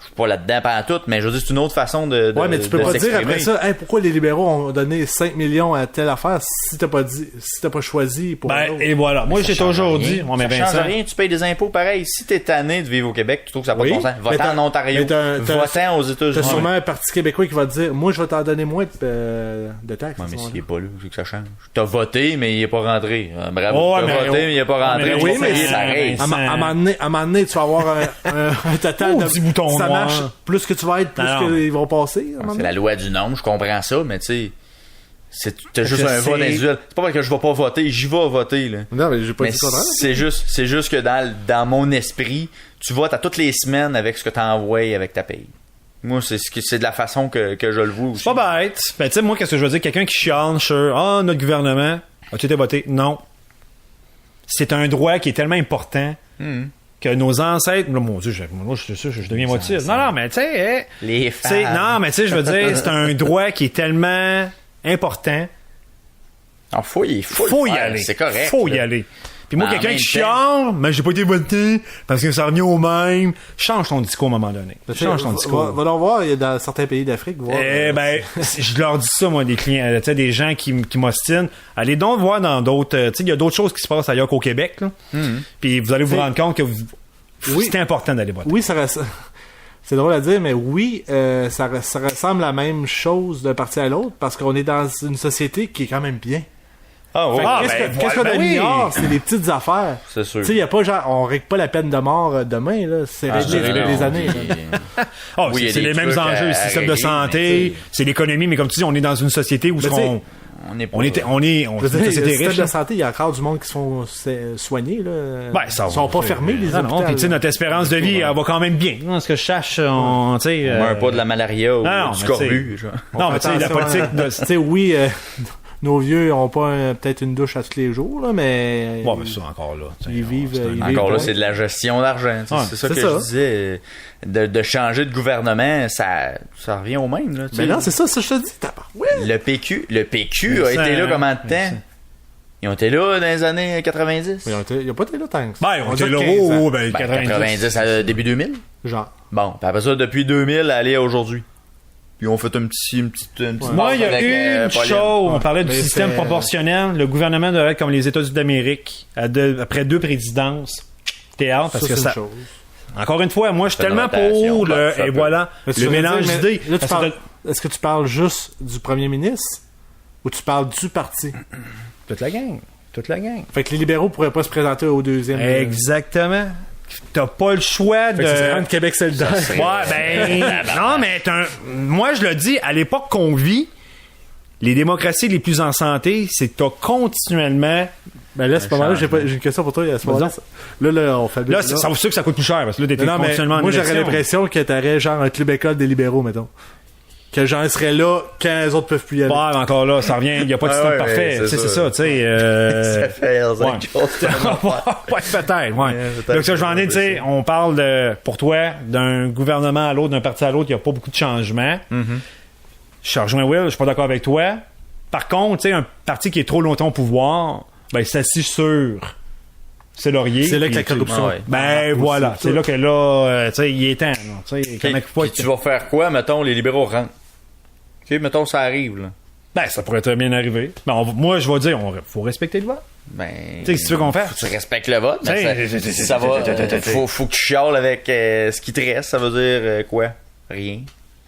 Je suis pas là-dedans pendant tout, mais je veux dire, c'est une autre façon de Ouais, mais tu peux de pas dire s'exprimer. après ça, hey, pourquoi les libéraux ont donné 5 millions à telle affaire si t'as pas choisi pour Ben, l'autre. et voilà. Moi, j'ai Ça change toujours rien. dit, on met Ça change Vincent. rien, tu payes des impôts pareil. Si t'es tanné de vivre au Québec, tu trouves que ça n'a pas Oui, de bon sens. mais Votant t'as- en Ontario, mais t'as- votant aux T'as États-Unis. sûrement un parti québécois qui va te dire, moi je vais t'en donner moins de taxes. Ouais, à ce mais moment-là. s'il est pas là, c'est que ça change. T'as voté, mais il est pas rentré. Bravo. Oh, T'as mais voté, mais il est pas rentré. mais oui, Tu vas mais payer c'est- pareil. mais- À un moment donné, tu vas avoir un total Oh, petit bouton ça noir. marche, plus que tu vas être, plus Non. qu'ils vont passer. à un moment C'est donné. la loi du nombre, je comprends ça, mais tu sais, t'as juste Je un vote sais. individuel. C'est pas parce que je vais pas voter, j'y vais voter, là. Non, mais j'ai pas Mais dit le contraire. c'est juste que dans mon esprit, tu votes à toutes les semaines avec ce que t'as envoyé avec ta paye. Moi, c'est de la façon que je le vois aussi. C'est pas bête. Ben, tu sais, moi, qu'est-ce que je veux dire? Quelqu'un qui chiale sur, notre gouvernement, as-tu été voté? Non. C'est un droit qui est tellement important que nos ancêtres, là, mon Dieu, je deviens motif. Non, mais tu sais, Les tu sais, femmes. non, mais tu sais, je veux dire, c'est un droit qui est tellement important. Alors, faut y Faut aller. aller. C'est correct. Faut y là. aller. Puis moi, Mais en quelqu'un même qui temps- chiale, mais j'ai pas été voté parce que ça revient au même. Change ton discours à un moment donné. Change ton discours. Va leur voir, il y a dans certains pays d'Afrique. Voir, Eh ben, je leur dis ça, moi, des clients, tu sais, des gens qui m'ostinent. Allez donc voir dans d'autres, tu sais, il y a d'autres choses qui se passent ailleurs qu'au Québec, là. Puis vous allez vous T'sais, rendre compte que oui. c'est important d'aller voter. Oui, c'est drôle à dire, mais oui, ça ressemble à la même chose d'un parti à l'autre parce qu'on est dans une société qui est quand même bien. Ah, ouais. Fait que Ah, qu'est-ce qu'on ben oui. ignore, c'est les petites affaires. C'est sûr. Tu sais, il y a pas genre, on règle pas la peine de mort demain, là. C'est réglé c'est depuis vrai, des années. là. Ah, Oui, il y a c'est des les mêmes trucs enjeux, à le système de régler, santé, c'est l'économie, mais comme tu dis, on est dans une société où Mais tu sais, On est pas. on est Je veux une dire, le société système riche. de là. santé, il y a encore du monde qui se font soigner, là. Ben, ça Ils sont va. pas fermés, les Non, non, hôpitaux. puis tu sais, notre espérance de vie, elle va quand même bien. Ce que je cherche, tu sais. On meurt pas de la malaria ou non, du mais scorbut. genre. Non, mais tu sais, la politique de. Tu sais, oui, nos vieux ont pas peut-être une douche à tous les jours, là, mais. Bon, mais ça, encore là. tu sais, Ils vivent. c'est un- ils vivent Encore là, bien. c'est de la gestion d'argent. tu sais, Ouais, c'est ça c'est que ça. je disais. De changer de gouvernement, ça revient au même. Là, tu Mais sais. non, c'est ça, je te dis. Ouais. Le PQ a Mais été ça, là combien de mais temps? Ils ont été là dans les années 90? Il n'y a pas été là tant que ça. Ben, on était dit là, 15 ans. oh, ben, Ben, 90. 90 à début 2000? Genre. Bon, puis après ça, depuis 2000, aller à aujourd'hui. Puis on fait une petite Moi, il y a passe avec, une Pauline. chose, on parlait du Mais système c'est- proportionnel. Le gouvernement devrait être comme les États-Unis d'Amérique, après 2 présidences. Théâtre, parce Ça, que c'est ça. une chose. Encore une fois, moi, je suis C'est une tellement rotation, pour le. ça Et peut. voilà, Mais tu le veux mélange dire, mais d'idées. là, tu Parce que parles- Est-ce que tu parles juste du premier ministre ou tu parles du parti? toute la gang. Toute la gang. Fait que les libéraux pourraient pas se présenter au deuxième. Exactement. T'as pas le choix Fait que ça serait de. entre Québec solidaire. Ça serait- Ouais, ben. non, mais moi, je le dis, à l'époque qu'on vit, les démocraties les plus en santé, c'est que t'as continuellement. Ben là, c'est pas mal. J'ai une question pour toi. À ce moment-là, là, on fait. Là, c'est sûr que ça coûte plus cher, parce que là, t'es Non, mais continuellement en moi, j'aurais élection. l'impression que t'aurais genre un club école des libéraux, mettons. Que j'en serais là quand les autres peuvent plus y aller. Ouais, mais encore là, ça revient, il n'y a pas de Ah système ouais, parfait. mais Tu sais, c'est c'est ça. ça, tu sais. Ça fait Hells ouais. Angels. Ouais, peut-être, ouais. peut-être Donc, ça, que je vais en c'est dire, tu sais, on parle de, pour toi, d'un gouvernement à l'autre, d'un parti à l'autre, il n'y a pas beaucoup de changements. Je rejoins Will, je suis pas d'accord avec toi. Par contre, tu sais, un parti qui est trop longtemps au pouvoir, ben, c'est assis sur ses lauriers. C'est là que la puis, corruption. ouais. Ben, aussi, voilà. tout. C'est là que là, tu sais, il est temps, là. Tu sais, comment qu'il faut Puis tu vas faire quoi, mettons, les libéraux rentrent? Tu sais, mettons, ça arrive, là. Ben, ça pourrait très bien arriver. Ben, moi, je vais dire, faut respecter le vote. Ben. Tu sais, qu'est-ce que tu veux qu'on fasse? Tu respectes le vote, mais T'sais, ça va. Faut que tu chiales avec ce qui te reste. Ça veut dire quoi? Rien.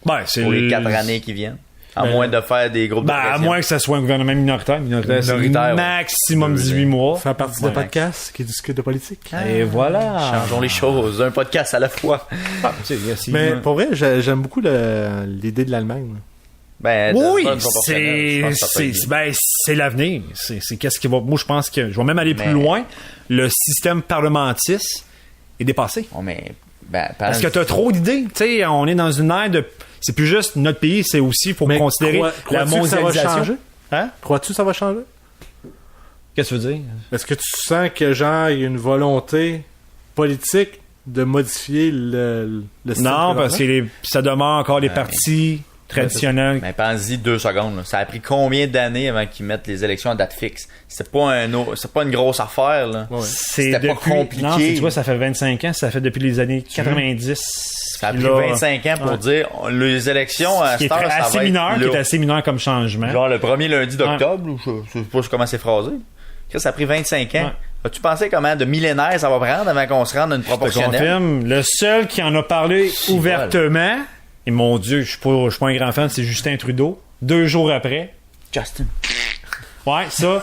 Ben, c'est Pour les 4 années qui viennent. À moins de faire des groupes Ben, de à pression. moins que ça soit un gouvernement minoritaire. Minoritaire, c'est Minoritaire, ouais. maximum 18 mois. Faire partie d'un podcast qui discute de politique. Et voilà. Changeons les choses. Un podcast à la fois. Ah, tu sais, si- Mais pour vrai, j'aime beaucoup l'idée de l'Allemagne. Ben, oui, bonne proportionnelle, je pense que ça peut être bien. c'est l'avenir. C'est qu'est-ce qui va. Moi, je pense que je vais même aller plus loin. Le système parlementiste est dépassé. Oh, mais, ben, Parce que t'as trop d'idées. Tu sais, on est dans une ère de. C'est plus juste notre pays, c'est aussi pour Mais considérer la crois-tu que ça va mondialisation. changer? Hein? Crois-tu que ça va changer? Qu'est-ce que tu veux dire? Est-ce que tu sens que, genre, il y a une volonté politique de modifier le style Non, de parce que ça demeure encore les partis traditionnels. Mais pense-y 2 secondes. Là. Ça a pris combien d'années avant qu'ils mettent les élections à date fixe? C'est pas une grosse affaire. Là. Ouais. C'est C'était pas compliqué. Non, tu vois, ça fait 25 ans, ça fait depuis les années 90. Ça a pris 25 ans pour dire les élections à qui est cette heure, ça assez va mineur, être qui est là. assez mineur comme changement. Genre le premier lundi d'octobre, ou je sais pas comment c'est phrasé. Ça a pris 25 ans. Ouais. As-tu pensé comment de millénaires ça va prendre avant qu'on se rende à une Je te proportionnelle? confirme, le seul qui en a parlé ouvertement, et mon Dieu, je suis pas un grand fan, c'est Justin Trudeau. 2 jours après. Justin. Ouais, ça.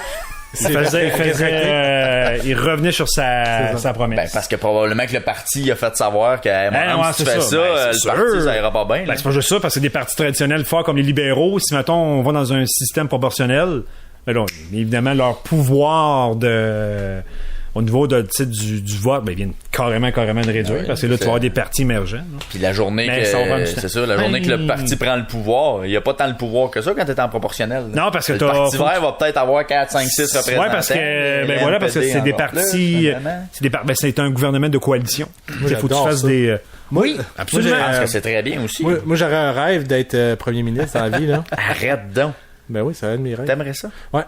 Il revenait sur sa promesse. Ben, parce que probablement que le parti a fait savoir que ouais, si tu c'est fais ça. ça, Ben, le c'est parti, sûr. ça ira pas bien. Ben, c'est pas juste ça, parce que des partis traditionnels forts comme les libéraux, si mettons on va dans un système proportionnel, ben là, évidemment leur pouvoir au niveau du vote, ben, ils viennent carrément de réduire, Oui, parce que là tu vas avoir des partis émergents. Là. Puis la journée Mais ça va prendre du que temps. c'est ça, la journée que le parti prend le pouvoir, il y a pas tant le pouvoir que ça quand t'es en proportionnel. Là. Non, parce que le t'as- parti faut- vert va peut-être avoir 4, 5, 6 représentants. Ouais, parce que c'est des partis, c'est un gouvernement de coalition. Il faut que tu j'adore fasses ça. des Oui, absolument. Je pense que c'est très bien aussi. Moi, j'aurais un rêve d'être premier ministre dans la vie, là. Arrête donc. Ben oui, ça va être mes rêves. T'aimerais ça? Ouais.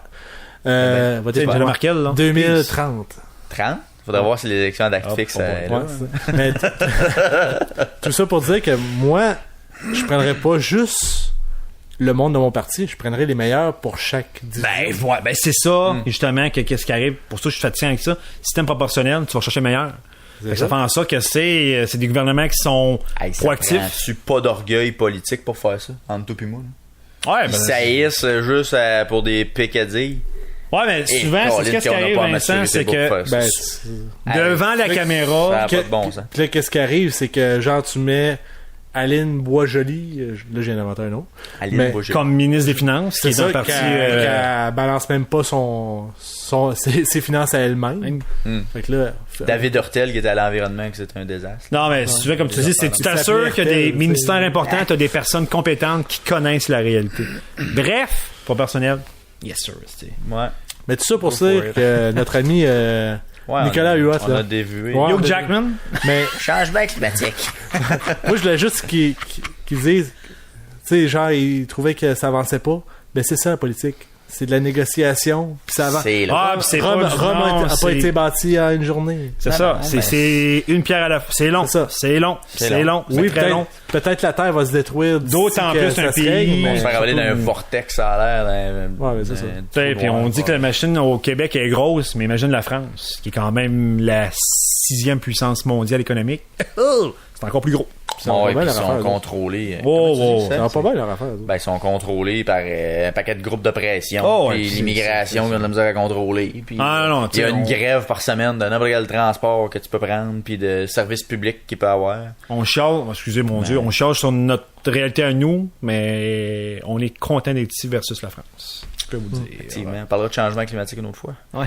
Tu sais, Angela Merkel, là. 2030. 30? Faudrait voir si les élections à date fixe. Ouais, c'est ça. Mais tout ça pour dire que moi, je prendrais pas juste le monde de mon parti, je prendrais les meilleurs pour chaque division. Ben c'est ça, justement, qu'est-ce qui arrive. Pour ça, je suis fatigué avec ça. Système proportionnel, tu vas chercher le meilleur. Fait que ça fait en sorte que c'est des gouvernements qui sont proactifs. Je suis pas d'orgueil politique pour faire ça, entre toi et moi. Là. Ouais, Ils ben, saillissent juste pour des picadilles. ouais, mais souvent, c'est qu'est-ce qui arrive, Vincent, c'est que Ben, devant la Ça caméra, n'a pas de bon sens. puis là, qu'est-ce qui arrive, c'est que genre tu mets Aline Boisjoli, là je viens d'inventer un nom. Aline Mais Boisjoli. comme ministre des Finances, qui C'est est ça un parti... qu'elle balance même pas ses finances à elle-même. Fait que là, David Hurtel qui était à l'environnement, que c'était un désastre. Non, mais si tu veux, comme tu dis, c'est tu Il t'assures s'appelait qu'il y a des Hurtel, ministères tu sais. importants, tu as des personnes compétentes qui connaissent la réalité. Bref, pas personnel. Yes, sir. Ouais. mais tout ça pour Go for dire it. que notre ami Ouais, Nicolas Huot, on là. a dévué. Ouais. Hugh Jackman. Mais Changement climatique. moi, je voulais juste qu'ils disent, tu sais, genre, ils trouvaient que ça avançait pas. Ben, c'est ça, la politique. C'est de la négociation, puis ça avance. C'est là. Ah, puis c'est Rome pas du a non, pas c'est- été bâti en une journée. C'est Non, ça. non, C'est ben- c'est une pierre à la fois. C'est long. C'est ça. C'est long. C'est C'est long. long. Oui, C'est très long. peut-être la Terre va se détruire. d'ici D'autant que plus ça un se pays- règle, mais On se fait ravaler dans un surtout- vortex, ça a l'air. Ouais, mais c'est ça. Puis on dit que la machine au Québec est grosse, mais imagine la France, qui est quand même la 6e puissance mondiale économique. C'est encore plus gros. Ça va Bon, pas et bien, puis leur ils sont affaire, contrôlés. Oh, comment tu dis oh, Ça va pas bien leur affaire. Ben, ils sont contrôlés par un paquet de groupes de pression. Oh, puis ouais, c'est- l'immigration, ils ont de la misère à contrôler. Puis, Ah, non, il y a tu sais, une on- grève par semaine de n'importe quel transport que tu peux prendre, puis de services publics qu'il peut avoir. On charge, excusez mon Dieu, on charge sur notre réalité à nous, mais on est content d'être ici versus la France. Je peux vous dire. Effectivement. On parlera de changement climatique une autre fois. Ouais.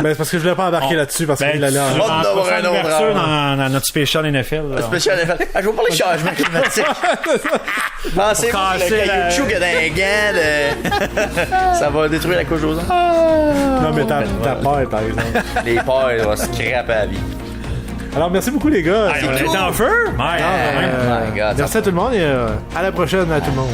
Mais c'est parce que je voulais pas embarquer là-dessus parce Ben, qu'il allait en... vas- en d'avoir prochaine un autre ouverture round. dans notre spécial NFL. là. Spécial effet. Je vais parler de changement climatique. Pensez-vous que Casser le la- caoutchouc qu'il y a dans les gants, ça va détruire la couche d'ozone? Non, mais t'as peur, par exemple. Les peurs vont se scraper à la vie. Alors, merci beaucoup, les gars. Hey, on est en feu? Ouais, quand même. My God, Merci à tout le monde et à la prochaine à tout le monde.